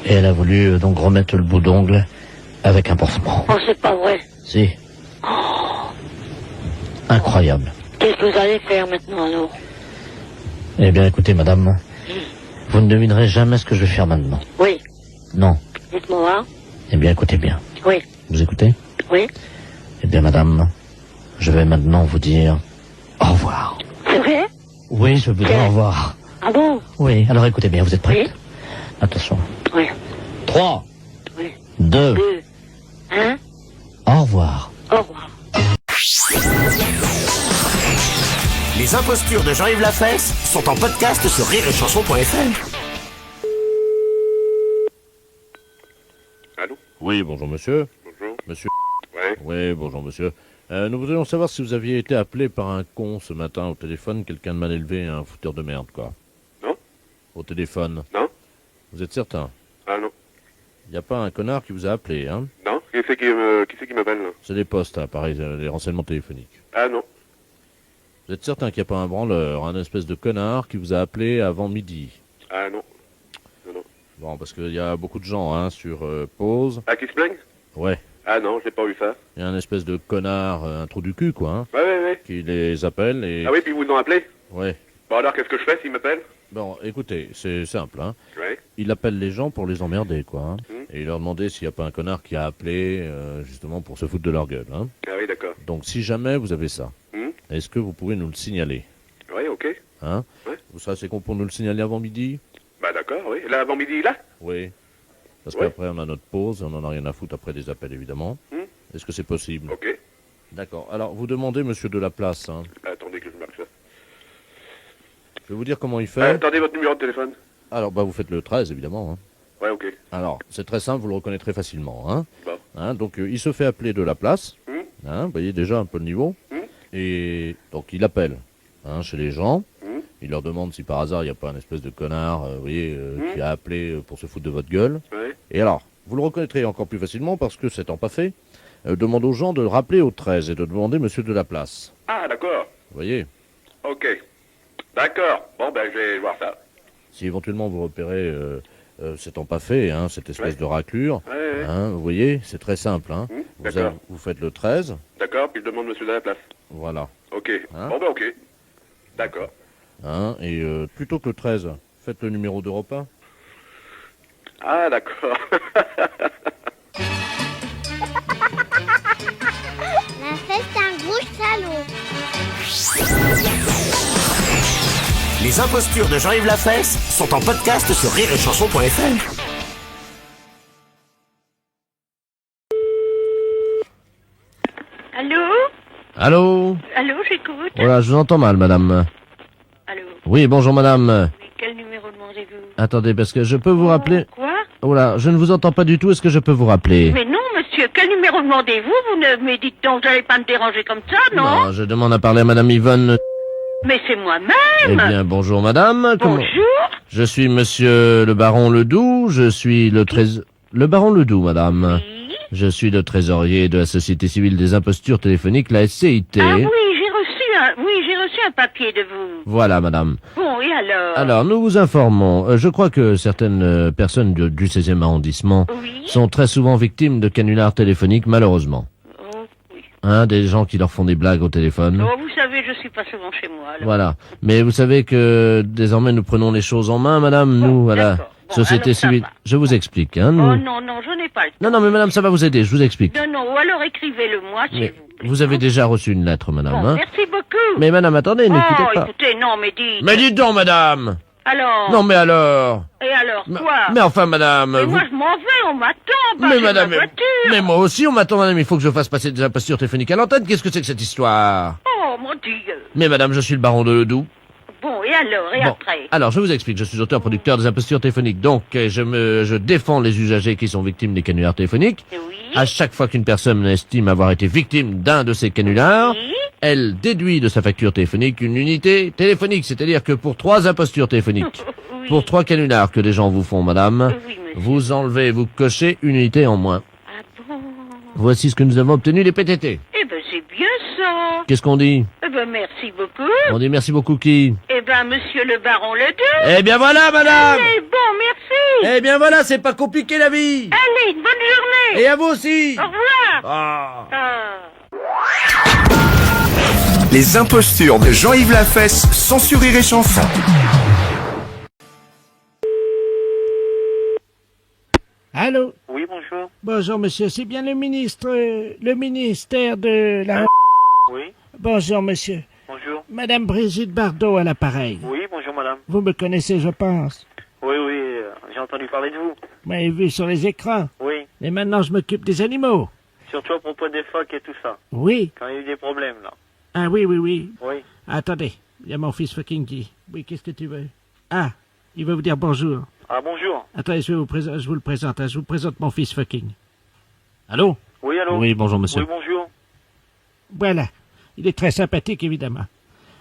Et elle a voulu donc remettre le bout d'ongle avec un pansement. Oh, c'est pas vrai. Si. Incroyable. Qu'est-ce que vous allez faire maintenant, alors? Eh bien, écoutez, madame, vous ne devinerez jamais ce que je vais faire maintenant. Oui. Non. Dites-moi. Eh bien, écoutez bien. Oui. Vous écoutez? Oui. Eh bien, madame, je vais maintenant vous dire au revoir. C'est vrai? Oui, je vais vous dire au revoir. Ah bon? Oui, alors écoutez bien, vous êtes prête? Oui. Attention. Oui. 3, Oui. 2, 2, 1, au revoir. au revoir. Les impostures de Jean-Yves Lafesse sont en podcast sur rireetchanson.fr. Allô? Oui, bonjour monsieur. Bonjour. Monsieur. Ouais. Oui, bonjour monsieur. Nous voudrions savoir si vous aviez été appelé par un con ce matin au téléphone, quelqu'un de mal élevé, un fouteur de merde, quoi. Non. Au téléphone. Non. Vous êtes certain? Ah non. Il n'y a pas un connard qui vous a appelé, hein? Non. Qui c'est qui m'appelle là? C'est les postes, hein, pareil, les renseignements téléphoniques. Ah non. Vous êtes certain qu'il n'y a pas un branleur, un espèce de connard qui vous a appelé avant midi? Ah non. Non, non. Bon, parce qu'il y a beaucoup de gens, hein, sur pause. Ah, qui se plaignent? Ouais. Ah non, j'ai pas eu ça. Il y a un espèce de connard, un trou du cul, quoi, hein, Ouais. qui les appelle et... Ah oui, puis ils vous ont appelé? Ouais. Bon alors, qu'est-ce que je fais s'ils m'appellent? Bon, écoutez, c'est simple, hein. Ouais. Il appelle les gens pour les emmerder, quoi, hein. Hmm. Et il leur demandait s'il n'y a pas un connard qui a appelé, justement, pour se foutre de leur gueule, hein. Ah oui, d'accord. Donc, si jamais vous avez ça, Hmm. est-ce que vous pouvez nous le signaler, Ouais, ok. hein? Ouais. Vous serez assez con pour nous le signaler avant midi? Bah d'accord, oui. Là, avant midi, là? Oui. Parce Ouais. qu'après, on a notre pause, on en a rien à foutre après des appels, évidemment. Hmm. Est-ce que c'est possible? Ok. D'accord. Alors, vous demandez, monsieur Delaplace, hein. Attendez que je marque ça. Je vais vous dire comment il fait. Attendez votre numéro de téléphone. Alors, bah, vous faites le 13, évidemment, hein. Ouais, ok. Alors, c'est très simple, vous le reconnaîtrez facilement, hein. Bon. Hein, donc, il se fait appeler Delaplace. Hmm. Hein, vous voyez déjà un peu le niveau. Hmm. Et donc, il appelle, hein, chez les gens. Hmm. Il leur demande si par hasard, il n'y a pas un espèce de connard, vous voyez, Hmm. qui a appelé pour se foutre de votre gueule. Ouais. Et alors, vous le reconnaîtrez encore plus facilement parce que, c'est pas fait, demande aux gens de le rappeler au 13 et de demander monsieur Delaplace. Ah, d'accord. Vous voyez, Ok. D'accord. Bon, ben, je vais voir ça. si éventuellement vous repérez c'est pas fait, hein, cette espèce Ouais. de raclure, Ouais. hein, vous voyez, c'est très simple. Hein. Hmm. D'accord. Vous faites le 13, D'accord, puis je demande monsieur de la place. voilà. Ok. Hein? Bon, ben, ok. D'accord. Hein, et plutôt que le 13, faites le numéro d'Europe 1. Ah, d'accord. La fête, c'est un gros salaud. Les impostures de Jean-Yves Lafesse sont en podcast sur rireetchanson.fr. Allô? Allô? Allô, j'écoute. Voilà, je vous entends mal, madame. Allô? Oui, bonjour, madame. Oui, quel numéro demandez-vous? Attendez, parce que je peux vous rappeler... Quoi? Oh là, je ne vous entends pas du tout, est-ce que je peux vous rappeler? Mais non, monsieur, quel numéro demandez-vous? Vous ne me dites donc, vous n'allez pas me déranger comme ça, non? Non, je demande à parler à madame Yvonne... Mais c'est moi-même. Eh bien, bonjour, madame. Bonjour. Je suis monsieur le baron Ledoux, je suis le Le baron Ledoux, madame. Oui. Je suis le trésorier de la Société Civile des Impostures Téléphoniques, la SCIT. Ah oui, j'ai reçu un papier de vous. Voilà, madame. Bon, et alors? Alors, nous vous informons. Je crois que certaines personnes du 16e arrondissement Oui. sont très souvent victimes de canulars téléphoniques, malheureusement. Oh, oui. Hein, des gens qui leur font des blagues au téléphone. Oh, vous savez, je suis pas souvent chez moi, alors. Voilà. Mais vous savez que désormais nous prenons les choses en main, madame, nous, à la d'accord. Bon, Société alors ça Civile. va. Je vous explique, hein, nous. Oh non, non, je n'ai pas le temps. Non, mais madame, ça va vous aider, je vous explique. Non, non, ou alors écrivez-le moi, s'il Mais vous plaît. vous avez déjà reçu une lettre, madame, Bon, hein. merci beaucoup. Mais madame, attendez, n'écoutez Oh, pas. écoutez, non, mais dites. Mais dites donc, madame. Alors? Non, mais alors. Et alors, quoi? Mais enfin, madame. Mais vous- moi, je m'en vais, on m'attend, bah, Mais j'ai madame, ma voiture. mais moi aussi, on m'attend, madame. Il faut que je fasse passer des impostures téléphoniques à l'antenne. Qu'est-ce que c'est que cette histoire? Oh, mon Dieu. Mais madame, je suis le baron de Ledoux. Bon, et alors, et Bon, après? alors, je vous explique. Je suis auteur-producteur des impostures téléphoniques. Donc, je défends les usagers qui sont victimes des canulars téléphoniques. Oui. À chaque fois qu'une personne estime avoir été victime d'un de ces canulars, Oui. elle déduit de sa facture téléphonique une unité téléphonique. C'est-à-dire que pour 3 impostures téléphoniques, Oui. pour 3 canulars que les gens vous font, madame, Oui, monsieur. vous enlevez, vous cochez une unité en moins. Ah bon? Voici ce que nous avons obtenu des PTT. Eh ben, c'est bien ça. Qu'est-ce qu'on dit? Eh ben, merci beaucoup. On dit merci beaucoup qui? Eh ben, monsieur le baron Ledoux. Eh bien voilà, madame. Allez, bon, merci. Eh bien voilà, c'est pas compliqué la vie. Allez, une bonne journée. Et à vous aussi. Au revoir. Ah. Les impostures de Jean-Yves Lafesse, sans sur Rire et Chanson. Allô? Oui, bonjour. Bonjour, monsieur. C'est bien le ministère de la... Oui, Bonjour, monsieur. bonjour. Madame Brigitte Bardot à l'appareil. Oui, bonjour, madame. Vous me connaissez, je pense. Oui, j'ai entendu parler de vous. Vous m'avez vu sur les écrans. Oui, Et maintenant, je m'occupe des animaux. surtout à propos des phoques et tout ça. Oui. Quand il y a eu des problèmes, là. Ah oui, oui, oui. Oui. Attendez. Il y a mon fils fucking qui... Oui, qu'est-ce que tu veux? Ah, il veut vous dire bonjour. Ah, bonjour. Attendez, je vous le présente. Hein. Je vous présente mon fils fucking. Allô? Oui, allô? Oui, bonjour monsieur. Oui, bonjour. Voilà. Il est très sympathique, évidemment.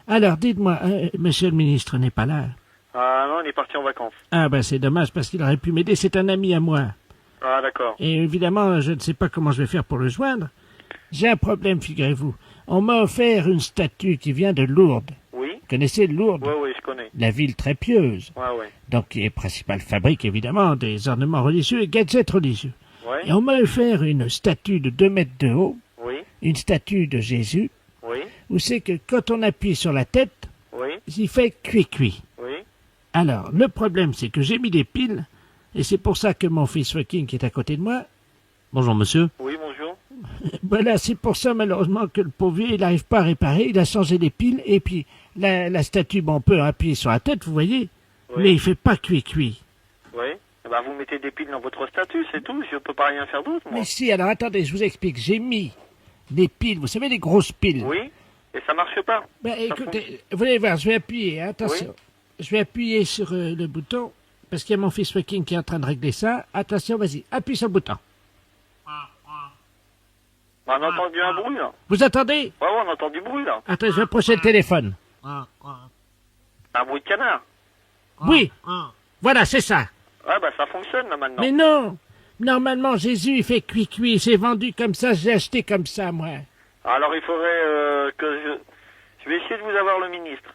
Alors, dites-moi, monsieur le ministre n'est pas là. Ah non, on est parti en vacances. Ah ben c'est dommage parce qu'il aurait pu m'aider, c'est un ami à moi. Ah, d'accord. Et évidemment, je ne sais pas comment je vais faire pour le joindre. J'ai un problème, figurez-vous. On m'a offert une statue qui vient de Lourdes. Oui? Vous connaissez Lourdes? Oui, je connais. La ville très pieuse. Ouais. Donc, qui est principale fabrique, évidemment, des ornements religieux et gadgets religieux. Ouais. Et on m'a offert une statue de 2 mètres de haut, Oui, une statue de Jésus, oui, où c'est que quand on appuie sur la tête, oui, il fait cuit-cuit. oui. Alors, le problème, c'est que j'ai mis des piles, et c'est pour ça que mon fils fucking qui est à côté de moi, Bonjour monsieur. Oui, bonjour. voilà, c'est pour ça malheureusement que le pauvre vieux, il n'arrive pas à réparer, il a changé les piles, et puis la statue, bon, on peut appuyer sur la tête, vous voyez, Oui. mais il fait pas cuit-cuit. Oui. Eh ben, vous mettez des piles dans votre statut, c'est tout. Je peux pas rien faire d'autre, moi. Mais si, alors attendez, je vous explique, j'ai mis des piles, vous savez, les grosses piles. Oui. Et ça marche pas. Ben, Ça écoutez, vous allez voir, je vais appuyer, hein, attention. Oui. Je vais appuyer sur le bouton, parce qu'il y a mon fils fucking qui est en train de régler ça. Attention, vas-y, appuie sur le bouton. On entend un bruit, là. Vous entendez? Ouais, on entend du bruit, là. Attends, je vais approcher le téléphone. Un bruit de canard. Oui, voilà, c'est ça. Ouais, bah, ça fonctionne, là, maintenant. Mais non, normalement, Jésus, il fait cuit-cuit, c'est vendu comme ça, j'ai acheté comme ça, moi. Alors, il faudrait que je vais essayer de vous avoir le ministre.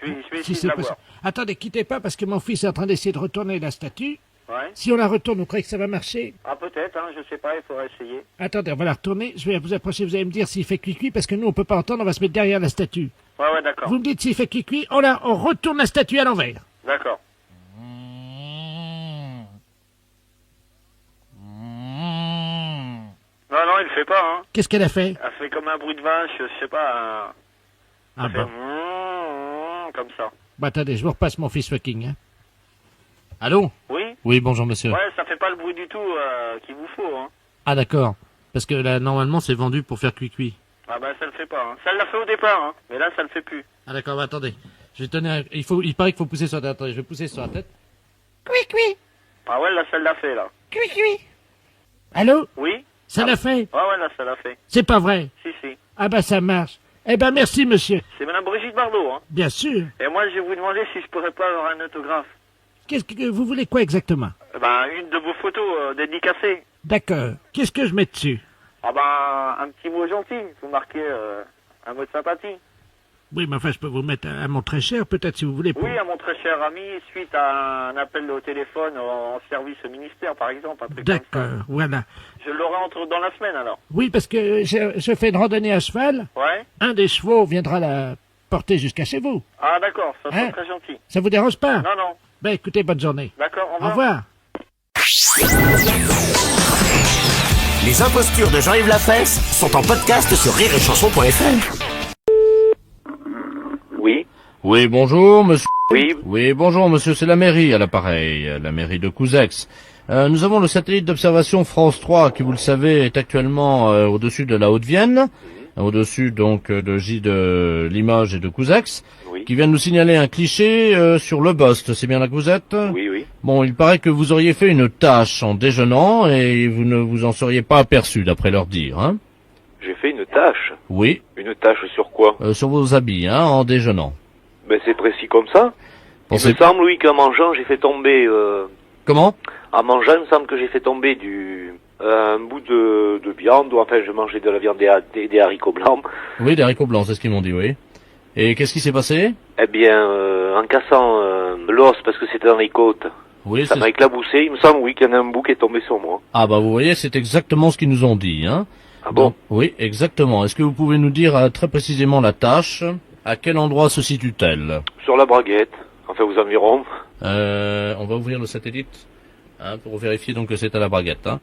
Je vais Si essayer c'est de l'avoir. possible. Attendez, quittez pas, parce que mon fils est en train d'essayer de retourner la statue. Ouais. Si on la retourne, vous croyez que ça va marcher? Ah, peut-être, hein, je sais pas, il faudrait essayer. Attendez, on va la retourner, je vais vous approcher, vous allez me dire s'il fait cuit-cuit, parce que nous, on peut pas entendre, on va se mettre derrière la statue. Ouais, d'accord. Vous me dites s'il fait cuit-cuit, on retourne la statue à l'envers. D'accord. Non, il fait pas, hein. Qu'est-ce qu'elle a fait? Elle fait comme un bruit de vache, je sais pas. Ah Elle fait bon. comme ça. Bah attendez, je vous repasse mon fils fucking, hein. Allô? Oui? Oui, bonjour monsieur. Ouais, ça fait pas le bruit du tout qu'il vous faut, hein. Ah d'accord. Parce que là, normalement, c'est vendu pour faire cuit-cuit. Ah bah ça le fait pas, hein. Ça l'a fait au départ, hein. Mais là, ça le fait plus. Ah d'accord, bah, attendez. Je vais tenir... Il paraît qu'il faut pousser sur la tête. Attendez, je vais pousser sur la tête. Cuit-cuit, Ah ouais, là, ça l'a fait, là. cuit-cuit. Allô? Oui? Ça l'a fait? Ouais, là, ça l'a fait. C'est pas vrai? Si. Ah bah ça marche. Eh ben merci monsieur. C'est madame Brigitte Bardot, hein. Bien sûr. Et moi, je vais vous demander si je pourrais pas avoir un autographe. Qu'est-ce que vous voulez quoi exactement? Ben, une de vos photos dédicacées. D'accord. Qu'est-ce que je mets dessus? Ah ben, un petit mot gentil. Vous marquez un mot de sympathie. Oui, mais enfin, je peux vous mettre un mot très cher, peut-être, si vous voulez. Oui, à mon très cher ami, suite à un appel au téléphone en service au ministère, par exemple. Un truc comme ça. D'accord, voilà. Je l'aurai dans la semaine, alors. Oui, parce que je fais une randonnée à cheval. Ouais. Un des chevaux viendra la porter jusqu'à chez vous. Ah, d'accord, ça Hein? c'est très gentil. Ça vous dérange pas? Non. Ben, écoutez, bonne journée. D'accord, au Au revoir. Les impostures de Jean-Yves Lafesse sont en podcast sur rireetchanson.fr. Oui. Oui, bonjour monsieur. Oui. Oui, bonjour monsieur, c'est la mairie à l'appareil, la mairie de Couzex. Nous avons le satellite d'observation France 3 qui, vous le savez, est actuellement au-dessus de la Haute-Vienne, au-dessus donc de Limoges et de Couzex, qui vient de nous signaler un cliché sur le Bost. C'est bien là que vous êtes? Oui. Bon, il paraît que vous auriez fait une tâche en déjeunant et vous ne vous en seriez pas aperçu, d'après leur dire, hein? J'ai fait une tâche. Oui. Une tâche sur quoi? Sur vos habits, hein, en déjeunant. Ben c'est précis comme ça. Il me semble, oui, qu'en mangeant, j'ai fait tomber... Comment? En mangeant, il me semble que j'ai fait tomber du Un bout de viande, ou enfin je mangeais de la viande des haricots blancs. Oui, des haricots blancs, c'est ce qu'ils m'ont dit, oui. Et qu'est-ce qui s'est passé? Eh bien, en cassant l'os, parce que c'était dans les côtes, Oui, ça m'a éclaboussé. Il me semble, oui, qu'il y en a un bout qui est tombé sur moi. Ah bah vous voyez, c'est exactement ce qu'ils nous ont dit, hein. Ah bon? Donc, oui, exactement. Est-ce que vous pouvez nous dire très précisément la tâche? À quel endroit se situe-t-elle? Sur la braguette, enfin aux environs. On va ouvrir le satellite, hein, pour vérifier donc que c'est à la braguette, hein.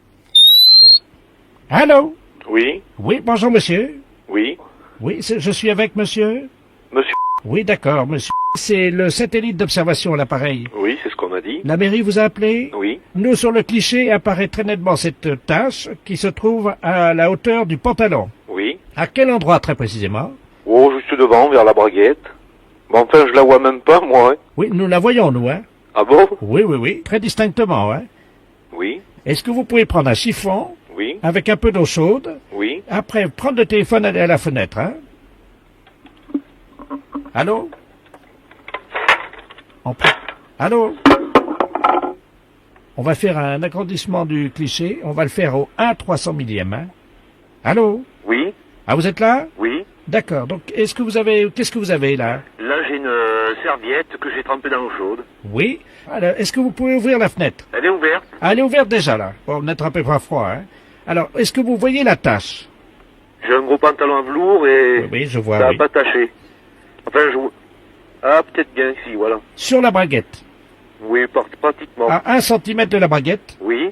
Allô? Oui, Oui, bonjour monsieur. oui. Oui, je suis avec monsieur. Monsieur. Oui, d'accord, monsieur. C'est le satellite d'observation à l'appareil. Oui, c'est ce qu'on m'a dit. La mairie vous a appelé? Oui. Nous, sur le cliché, apparaît très nettement cette tache qui se trouve à la hauteur du pantalon. Oui. À quel endroit, très précisément? Oh, juste devant, vers la braguette. Bon, enfin, je la vois même pas, moi, hein. Oui, nous la voyons, nous, hein. Ah bon? Oui, oui, oui, très distinctement, hein. Oui. Est-ce que vous pouvez prendre un chiffon? Oui. Avec un peu d'eau chaude? Oui. Après, prendre le téléphone, aller à la fenêtre, hein. Allô? Allô? On va faire un agrandissement du cliché. On va le faire au 1/300 millième, hein. Allô? Oui. Ah, vous êtes là? Oui. D'accord. Donc, qu'est-ce que vous avez là? Là, j'ai une serviette que j'ai trempée dans l'eau chaude. Oui. Alors, est-ce que vous pouvez ouvrir la fenêtre? Elle est ouverte. Ah, elle est ouverte déjà, là. Bon, n'attrapez pas froid, hein. Alors, est-ce que vous voyez la tache? J'ai un gros pantalon à velours et Oui, je vois, ça n'a oui. pas taché. Enfin, Ah, peut-être bien ici, voilà. Sur la braguette. Oui, pratiquement. À 1 centimètre de la braguette. Oui.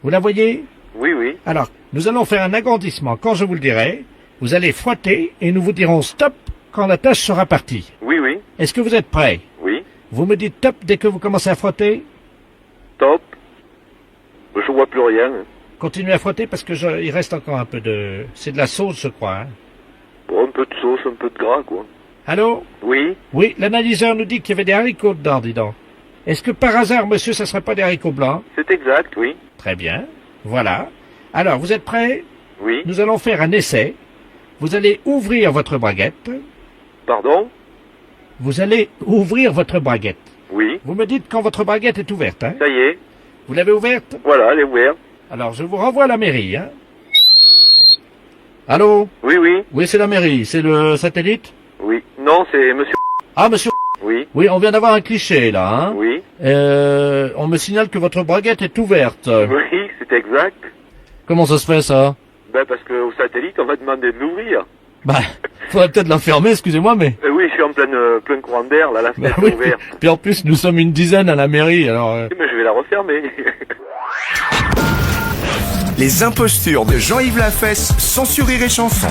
Vous la voyez? Oui, oui. Alors, nous allons faire un agrandissement. Quand je vous le dirai, vous allez frotter et nous vous dirons stop quand la tache sera partie. Oui, oui. Est-ce que vous êtes prêts? Oui. Vous me dites top dès que vous commencez à frotter? Top. Je vois plus rien. Continuez à frotter parce que il reste encore un peu de... C'est de la sauce, je crois, hein. Bon, un peu de sauce, un peu de gras, quoi. Allô? Oui. Oui, l'analyseur nous dit qu'il y avait des haricots dedans, dis donc. Est-ce que par hasard, monsieur, ça serait pas des haricots blancs? C'est exact, oui. Très bien. Voilà. Alors, vous êtes prêts? Oui. Nous allons faire un essai. Vous allez ouvrir votre braguette. Pardon? Vous allez ouvrir votre braguette. Oui. Vous me dites quand votre braguette est ouverte, hein? Ça y est. Vous l'avez ouverte? Voilà, elle est ouverte. Alors, je vous renvoie à la mairie, hein? Allô? Oui, oui. Oui, c'est la mairie. C'est le satellite? Oui. Non, c'est monsieur. Ah, monsieur. Oui. Oui, on vient d'avoir un cliché, là, hein. Oui. On me signale que votre braguette est ouverte. Oui, c'est exact. Comment ça se fait, ça? Ben, parce qu'au satellite, on va demander de l'ouvrir. Bah, faudrait peut-être la fermer, excusez-moi, mais... Oui, je suis en plein courant d'air, là, la fenêtre oui, est ouverte. puis en plus, nous sommes une dizaine à la mairie, alors... Mais je vais la refermer. Les impostures de Jean-Yves Lafesse, sans Rire et Chanson.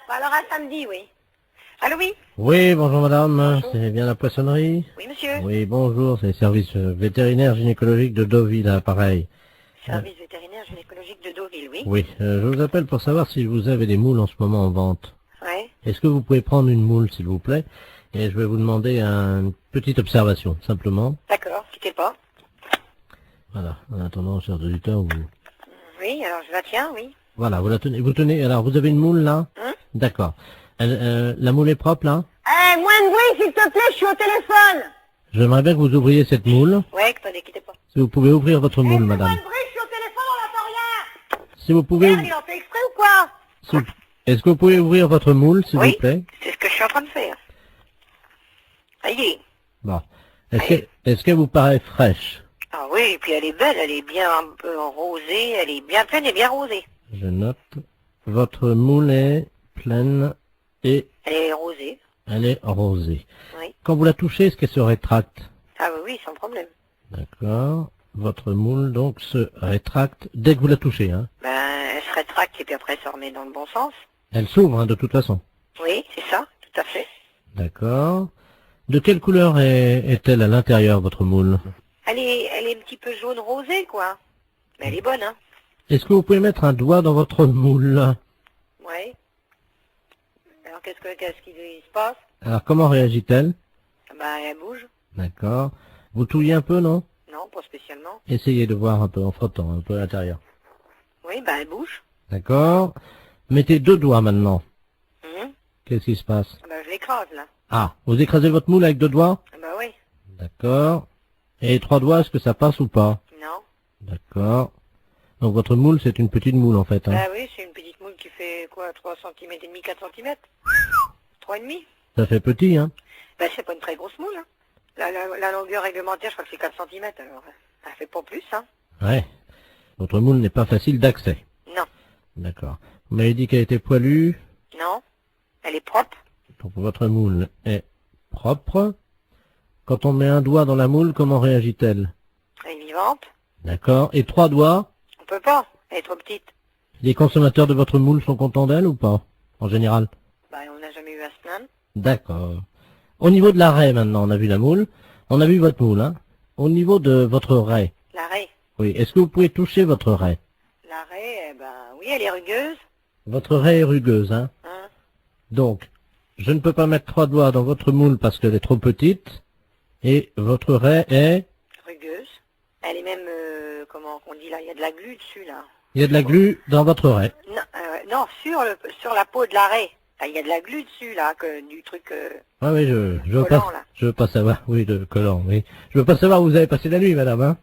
Alors à samedi, oui. Allô, oui? Oui, bonjour madame, c'est bien la poissonnerie? Oui, monsieur. Oui, bonjour, c'est le service vétérinaire gynécologique de Deauville, à l'appareil. Service vétérinaire gynécologique de Deauville, oui. Oui, je vous appelle pour savoir si vous avez des moules en ce moment en vente. Ouais. Est-ce que vous pouvez prendre une moule, s'il vous plaît? Et je vais vous demander une petite observation, simplement. D'accord, quittez pas. Voilà, en attendant, cher auditeur, vous... Oui, alors je la tiens, oui. Voilà, vous la tenez, vous tenez, alors vous avez une moule, là? D'accord. La moule est propre, là? Eh, moins de bruit, s'il te plaît, je suis au téléphone. J'aimerais bien que vous ouvriez cette moule. Ouais, attendez, quittez pas. Si vous pouvez ouvrir votre moule, madame. Moins de bruit, je suis au téléphone, on n'entend rien. Si vous pouvez... Merde, il en fait exprès ou quoi? Est-ce que vous pouvez ouvrir votre moule, s'il vous plaît? C'est ce que je suis en train de faire. Ça y est. Bon. Est-ce qu'elle vous paraît fraîche? Ah oui, et puis elle est belle, elle est bien un peu rosée, elle est bien pleine et bien rosée. Je note. Votre moule est pleine et... Elle est rosée. Elle est rosée. Oui. Quand vous la touchez, est-ce qu'elle se rétracte? Ah oui, oui, sans problème. D'accord. Votre moule, donc, se rétracte dès que vous la touchez, hein? Ben, elle se rétracte et puis après elle se remet dans le bon sens. Elle s'ouvre, hein, de toute façon. Oui, c'est ça, tout à fait. D'accord. De quelle couleur est-elle à l'intérieur, votre moule? Elle est un petit peu jaune rosée, quoi. Mais elle est bonne, hein. Est-ce que vous pouvez mettre un doigt dans votre moule? Oui. Alors qu'est-ce qui se passe? Alors, comment réagit-elle? Ben, elle bouge. D'accord. Vous touillez un peu, non? Non, pas spécialement. Essayez de voir un peu en frottant, un peu à l'intérieur. Oui, ben elle bouge. D'accord. Mettez 2 doigts maintenant. Qu'est-ce qui se passe? Ben je l'écrase, là. Ah, vous écrasez votre moule avec 2 doigts? Ben oui. D'accord. Et 3 doigts, est-ce que ça passe ou pas? Non. D'accord. Donc votre moule, c'est une petite moule en fait. Hein. Bah oui, c'est une petite moule qui fait quoi, 3 cm et demi, 4 cm 3,5. Ça fait petit, hein? Bah c'est pas une très grosse moule. Hein. La longueur réglementaire, je crois que c'est 4 cm, alors ça fait pas plus, hein. Ouais. Votre moule n'est pas facile d'accès. Non. D'accord. Vous m'avez dit qu'elle était poilue. Non. Elle est propre. Donc votre moule est propre. Quand on met un doigt dans la moule, comment réagit-elle? Elle est vivante. D'accord. Et 3 doigts? On peut pas, elle est trop petite. Les consommateurs de votre moule sont contents d'elle ou pas? En général? Bah on n'a jamais eu à se plaindre. D'accord. Au niveau de la raie maintenant, on a vu la moule. On a vu votre moule, hein. Au niveau de votre raie. La raie. Oui. Est-ce que vous pouvez toucher votre raie? La raie, ben oui, elle est rugueuse. Votre raie est rugueuse, hein. Donc, je ne peux pas mettre 3 doigts dans votre moule parce qu'elle est trop petite. Et votre raie est... Rugueuse. Elle est même, comment on dit là, il y a de la glu dessus là. Il y a de la glu dans votre raie. Non, non, sur la peau de la raie. Là, il y a de la glu dessus là, du truc... Ah oui, je veux collant, pas, là. je veux pas savoir. Oui, de collant, oui. Je veux pas savoir où vous avez passé la nuit, madame, hein.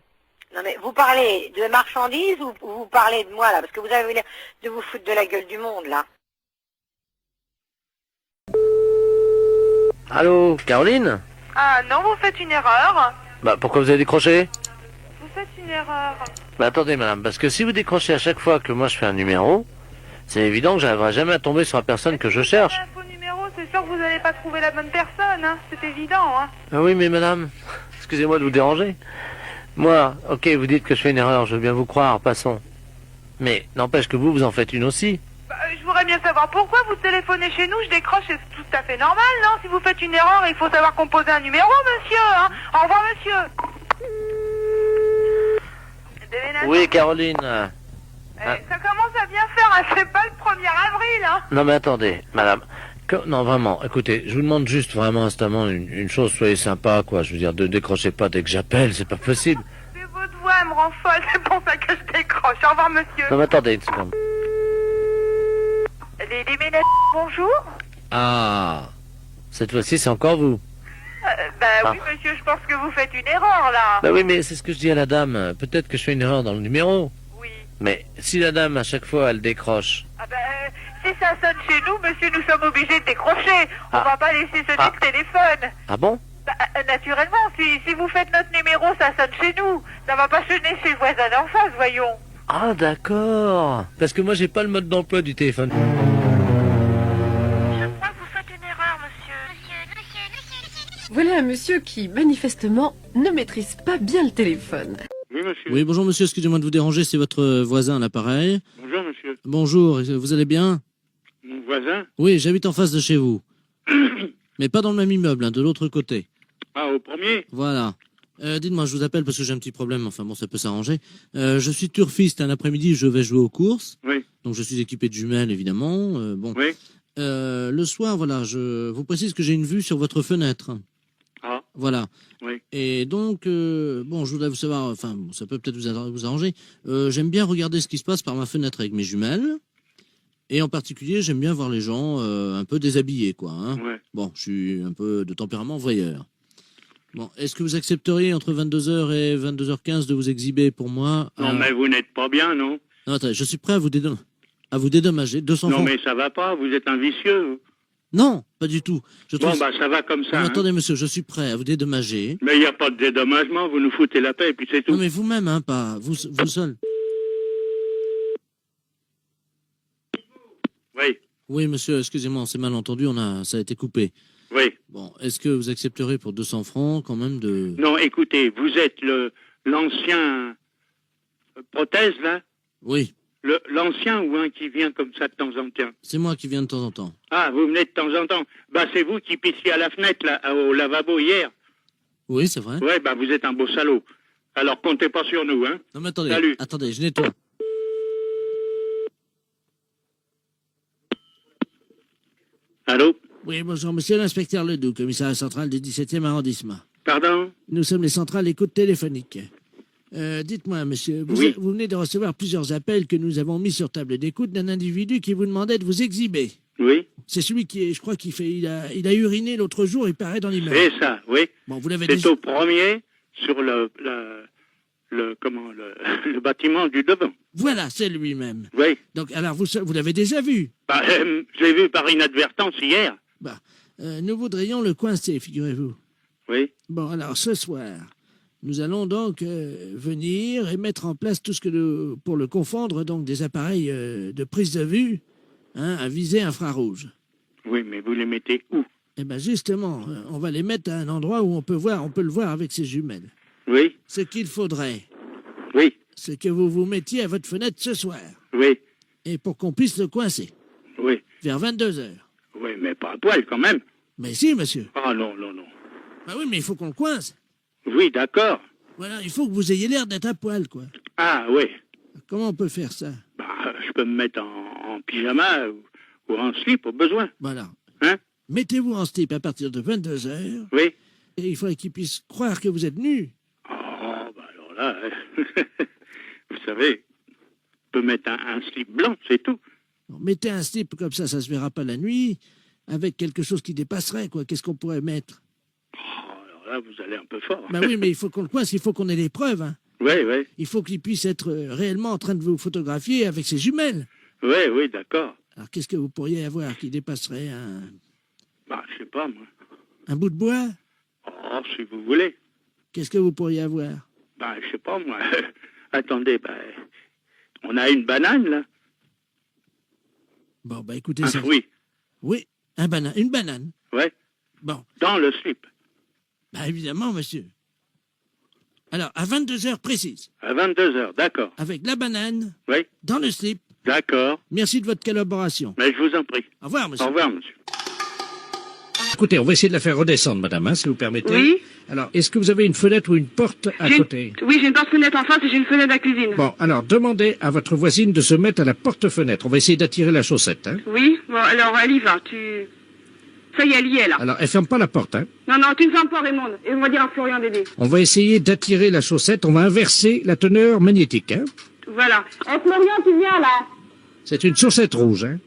Non mais vous parlez de marchandises ou vous parlez de moi là? Parce que vous avez l'air de vous foutre de la gueule du monde là. Allô, Caroline? Ah non, vous faites une erreur. Bah, pourquoi vous avez décroché? Vous faites une erreur. Bah, attendez, madame, parce que si vous décrochez à chaque fois que moi je fais un numéro, c'est évident que j'arriverai jamais à tomber sur la personne que je cherche. Un faux numéro, c'est sûr que vous n'allez pas trouver la bonne personne, hein. C'est évident, hein. Ah oui, mais madame, excusez-moi de vous déranger. Moi, ok, vous dites que je fais une erreur, je veux bien vous croire, passons. Mais n'empêche que vous en faites une aussi. Bah, je voudrais bien savoir pourquoi vous téléphonez chez nous, je décroche, c'est tout à fait normal, non? Si vous faites une erreur, il faut savoir composer un numéro, monsieur, hein. Au revoir, monsieur. Oui, Caroline. Ça commence à bien faire, hein. C'est pas le 1er avril, hein. Non, mais attendez, madame. Non, vraiment, écoutez, je vous demande juste vraiment instamment une chose, soyez sympa, quoi. Je veux dire, ne décrochez pas dès que j'appelle, c'est pas possible. Mais votre voix, elle me rend folle, c'est pour ça que je décroche. Au revoir, monsieur. Non, mais attendez une seconde. Les ménettes, bonjour. Ah, cette fois-ci, c'est encore vous. Oui, monsieur, je pense que vous faites une erreur, là. Bah oui, mais c'est ce que je dis à la dame. Peut-être que je fais une erreur dans le numéro. Oui. Mais si la dame, à chaque fois, elle décroche... Si ça sonne chez nous, monsieur, nous sommes obligés de décrocher. On va pas laisser sonner le téléphone. Ah bon? Naturellement, si vous faites notre numéro, ça sonne chez nous. Ça va pas sonner chez le voisin d'en face, voyons. Ah, d'accord. Parce que moi, j'ai pas le mode d'emploi du téléphone. Voilà un monsieur qui, manifestement, ne maîtrise pas bien le téléphone. Oui, monsieur. Oui, bonjour monsieur, excusez-moi de vous déranger, c'est votre voisin à l'appareil. Bonjour, monsieur. Bonjour, vous allez bien? Mon voisin? Oui, j'habite en face de chez vous. Mais pas dans le même immeuble, hein, de l'autre côté. Ah, au premier? Voilà. Dites-moi, je vous appelle parce que j'ai un petit problème, enfin bon, ça peut s'arranger. Je suis turfiste, un après-midi, je vais jouer aux courses. Oui. Donc je suis équipé de jumelles, évidemment. Bon. Oui. Le soir, voilà, je vous précise que j'ai une vue sur votre fenêtre. Ah. Voilà. Oui. Et donc, bon, je voudrais vous savoir, enfin, ça peut peut-être vous arranger. J'aime bien regarder ce qui se passe par ma fenêtre avec mes jumelles. Et en particulier, j'aime bien voir les gens un peu déshabillés, quoi. Hein. Ouais. Bon, je suis un peu de tempérament voyeur. Bon, est-ce que vous accepteriez entre 22h et 22h15 de vous exhiber pour moi? Non, mais vous n'êtes pas bien, non? Non, attendez, je suis prêt à vous dédommager. 200 Non, francs. mais ça va pas, vous êtes un vicieux. Non, pas du tout. Bon, ça va comme ça. Non, hein. attendez, monsieur, je suis prêt à vous dédommager. Mais il n'y a pas de dédommagement, vous nous foutez la paix et puis c'est tout. Non, mais vous-même, hein, pas vous seul. Oui. Oui, monsieur, excusez-moi, on s'est mal entendu, ça a été coupé. Oui. Bon, est-ce que vous accepterez pour 200 francs quand même de... Non, écoutez, vous êtes l'ancien prothèse, là? Oui. L'ancien ou un qui vient comme ça de temps en temps? C'est moi qui viens de temps en temps. Ah, vous venez de temps en temps. Bah, c'est vous qui pissiez à la fenêtre, là, au lavabo hier. Oui, c'est vrai. Ouais, bah, vous êtes un beau salaud. Alors, comptez pas sur nous, hein. Non, mais attendez, Salut. attendez, je nettoie. Allô? Oui, bonjour, monsieur l'inspecteur Ledoux, commissariat central du 17e arrondissement. Pardon? Nous sommes les centrales écoute téléphonique. Dites-moi, monsieur, vous venez de recevoir plusieurs appels que nous avons mis sur table d'écoute d'un individu qui vous demandait de vous exhiber. Oui. C'est celui qui est, je crois qu'il a uriné l'autre jour, il paraît dans l'immeuble. C'est ça, oui. Bon, vous l'avez C'est déjà... au premier, sur le bâtiment du devant. Voilà, c'est lui-même. Oui. Donc, alors, vous l'avez déjà vu? Bah, je l'ai vu par inadvertance hier. Bah, nous voudrions le coincer, figurez-vous. Oui. Bon, alors, ce soir, nous allons donc venir et mettre en place tout ce que pour le confondre, donc des appareils de prise de vue, hein, à visée infrarouge. Oui, mais vous les mettez où? Eh bien, justement, on va les mettre à un endroit où on peut le voir avec ses jumelles. Oui. Ce qu'il faudrait, oui, c'est que vous vous mettiez à votre fenêtre ce soir. Oui. Et pour qu'on puisse le coincer. Oui. Vers 22h. Oui, mais pas à poil quand même. Mais si, monsieur. Ah non, non, non. Bah oui, mais il faut qu'on le coince. Oui, d'accord. Voilà, il faut que vous ayez l'air d'être à poil, quoi. Ah oui. Comment on peut faire ça? Bah, je peux me mettre en pyjama ou en slip au besoin. Voilà. Hein? Mettez-vous en slip à partir de 22h. Oui. Et il faudrait qu'il puisse croire que vous êtes nu. Oh, bah alors là, vous savez, on peut mettre un slip blanc, c'est tout. Bon, mettez un slip comme ça se verra pas la nuit, avec quelque chose qui dépasserait, quoi. Qu'est-ce qu'on pourrait mettre? Oh, alors là, vous allez un peu fort. Bah oui, mais il faut qu'on le coince, il faut qu'on ait les preuves, hein. Oui, oui. Il faut qu'il puisse être réellement en train de vous photographier avec ses jumelles. Oui, oui, d'accord. Alors, qu'est-ce que vous pourriez avoir qui dépasserait un... Bah, je sais pas, moi. Un bout de bois? Oh, si vous voulez. Qu'est-ce que vous pourriez avoir? Bah, je sais pas, moi. Attendez, bah, on a une banane, là. Bon, bah, écoutez un ça. fruit. Oui, une banane. Ouais. Bon. Dans le slip. Bah, évidemment, monsieur. Alors, à 22h précises. À 22h, d'accord. Avec la banane. Oui. Dans le slip. D'accord. Merci de votre collaboration. Mais je vous en prie. Au revoir, monsieur. Au revoir, monsieur. Écoutez, on va essayer de la faire redescendre, madame, hein, si vous permettez. Oui. Alors, est-ce que vous avez une fenêtre ou une porte à côté? Oui, j'ai une porte-fenêtre en face et j'ai une fenêtre à la cuisine. Bon, alors, demandez à votre voisine de se mettre à la porte-fenêtre. On va essayer d'attirer la chaussette, hein. Oui, bon, alors elle y va. Ça y est, elle y est, là. Alors, elle ferme pas la porte, hein. Non, non, tu ne fermes pas, Raymond. Et on va dire à Florian d'aider. On va essayer d'attirer la chaussette. On va inverser la teneur magnétique, hein. Voilà. Florian, tu viens, là. C'est une chaussette rouge, hein.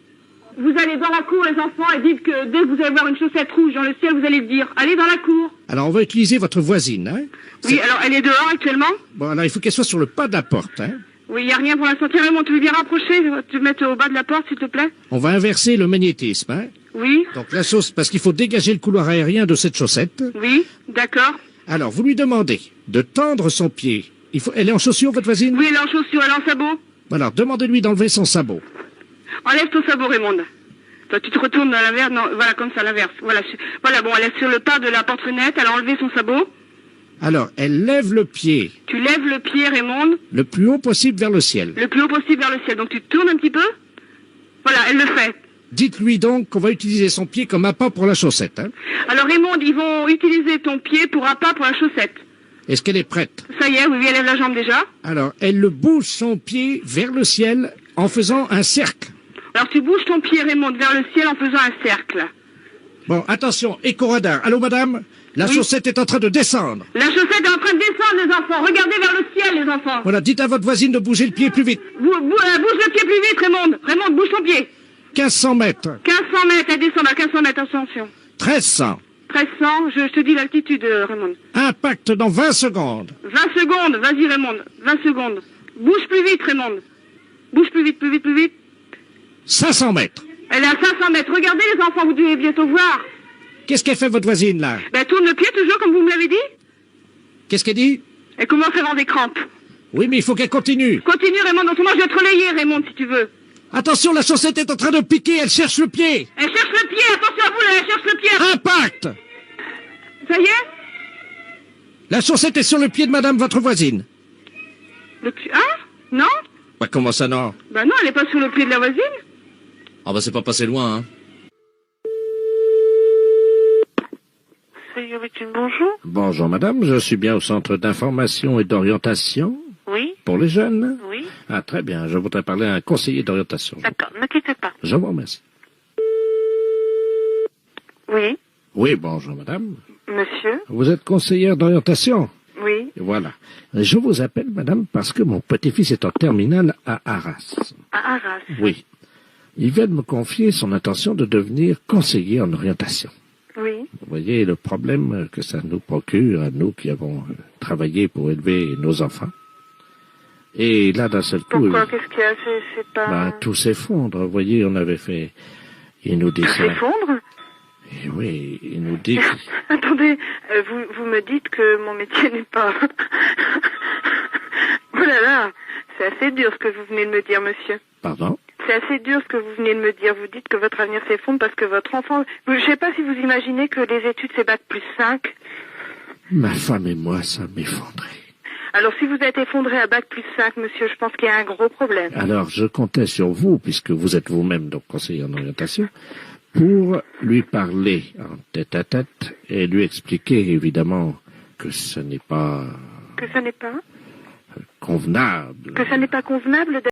Vous allez dans la cour, les enfants, et dites que dès que vous allez voir une chaussette rouge dans le ciel, vous allez le dire. Allez dans la cour. Alors, on va utiliser votre voisine, hein. Oui, alors elle est dehors actuellement. Bon, alors, il faut qu'elle soit sur le pas de la porte, hein. Oui, il n'y a rien pour l'instant. Tiens, Raymond, tu veux bien rapprocher, te mettre au bas de la porte, s'il te plaît? On va inverser le magnétisme, hein. Oui. Donc, la chaussette, parce qu'il faut dégager le couloir aérien de cette chaussette. Oui, d'accord. Alors, vous lui demandez de tendre son pied. Elle est en chaussures, votre voisine? Oui, elle est en chaussures, elle est en sabot. Alors, demandez-lui d'enlever son sabot. Enlève ton sabot, Raymond. Toi, tu te retournes à l'inverse, non, voilà, comme ça, à l'inverse. Voilà, voilà, bon, elle est sur le pas de la porte-fenêtre, elle a enlevé son sabot. Alors, elle lève le pied. Tu lèves le pied, Raymond. Le plus haut possible vers le ciel. Le plus haut possible vers le ciel. Donc, tu te tournes un petit peu. Voilà, elle le fait. Dites-lui donc qu'on va utiliser son pied comme appât pour la chaussette, hein. Alors, Raymond, ils vont utiliser ton pied pour appât pour la chaussette. Est-ce qu'elle est prête? Ça y est, oui, elle lève la jambe déjà. Alors, elle le bouge son pied vers le ciel en faisant un cercle. Alors, tu bouges ton pied, Raymond, vers le ciel en faisant un cercle. Bon, attention, éco-radar. Allô, madame? La chaussette est en train de descendre. La chaussette est en train de descendre, les enfants. Regardez vers le ciel, les enfants. Voilà, dites à votre voisine de bouger le pied plus vite. Bouge le pied plus vite, Raymond. Raymond, bouge ton pied. 1500 mètres. 1500 mètres, elle descend à 1500 mètres, attention. 1300. 1300, je te dis l'altitude, Raymond. Impact dans 20 secondes. 20 secondes, vas-y, Raymond. 20 secondes. Bouge plus vite, Raymond. Bouge plus vite, plus vite, plus vite. 500 mètres. Elle est à 500 mètres. Regardez, les enfants, vous devez bientôt voir. Qu'est-ce qu'elle fait, votre voisine, là? Ben, tourne le pied toujours, comme vous me l'avez dit. Qu'est-ce qu'elle dit? Elle commence à avoir des crampes. Oui, mais il faut qu'elle continue. Continue, Raymond. Autrement, je vais te relayer, Raymond, si tu veux. Attention, la chaussette est en train de piquer. Elle cherche le pied. Elle cherche le pied. Attention à vous, là, elle cherche le pied. Impact. Ça y est? La chaussette est sur le pied de madame, votre voisine. Le pied? Hein? Non? Bah, comment ça, non? Ben non, elle est pas sur le pied de la voisine. Ah bah c'est pas passé loin, hein. Bonjour. Bonjour, madame. Je suis bien au centre d'information et d'orientation. Oui. Pour les jeunes? Oui. Ah, très bien. Je voudrais parler à un conseiller d'orientation. D'accord, ne quittez pas. Je vous remercie. Oui. Oui, bonjour, madame. Monsieur? Vous êtes conseillère d'orientation? Oui. Voilà. Je vous appelle, madame, parce que mon petit-fils est en terminale à Arras. À Arras? Oui. Il vient de me confier son intention de devenir conseiller en orientation. Oui. Vous voyez le problème que ça nous procure à nous qui avons travaillé pour élever nos enfants. Et là, d'un seul coup, Pourquoi? Qu'est-ce qu'il y a? C'est pas... tout s'effondre. Vous voyez, on avait fait... Il nous dit Tout ça. s'effondre? Et oui, il nous dit... Attendez, vous me dites que mon métier n'est pas... Oh là là, c'est assez dur ce que vous venez de me dire, monsieur. Pardon? C'est assez dur ce que vous venez de me dire. Vous dites que votre avenir s'effondre parce que votre enfant... Je ne sais pas si vous imaginez que les études, c'est bac plus 5. Ma femme et moi, ça m'effondrait. Alors, si vous êtes effondré à bac plus 5, monsieur, je pense qu'il y a un gros problème. Alors, je comptais sur vous, puisque vous êtes vous-même donc conseiller en orientation, pour lui parler en tête-à-tête et lui expliquer, évidemment, que ce n'est pas... Que ce n'est pas convenable. Que ce n'est pas convenable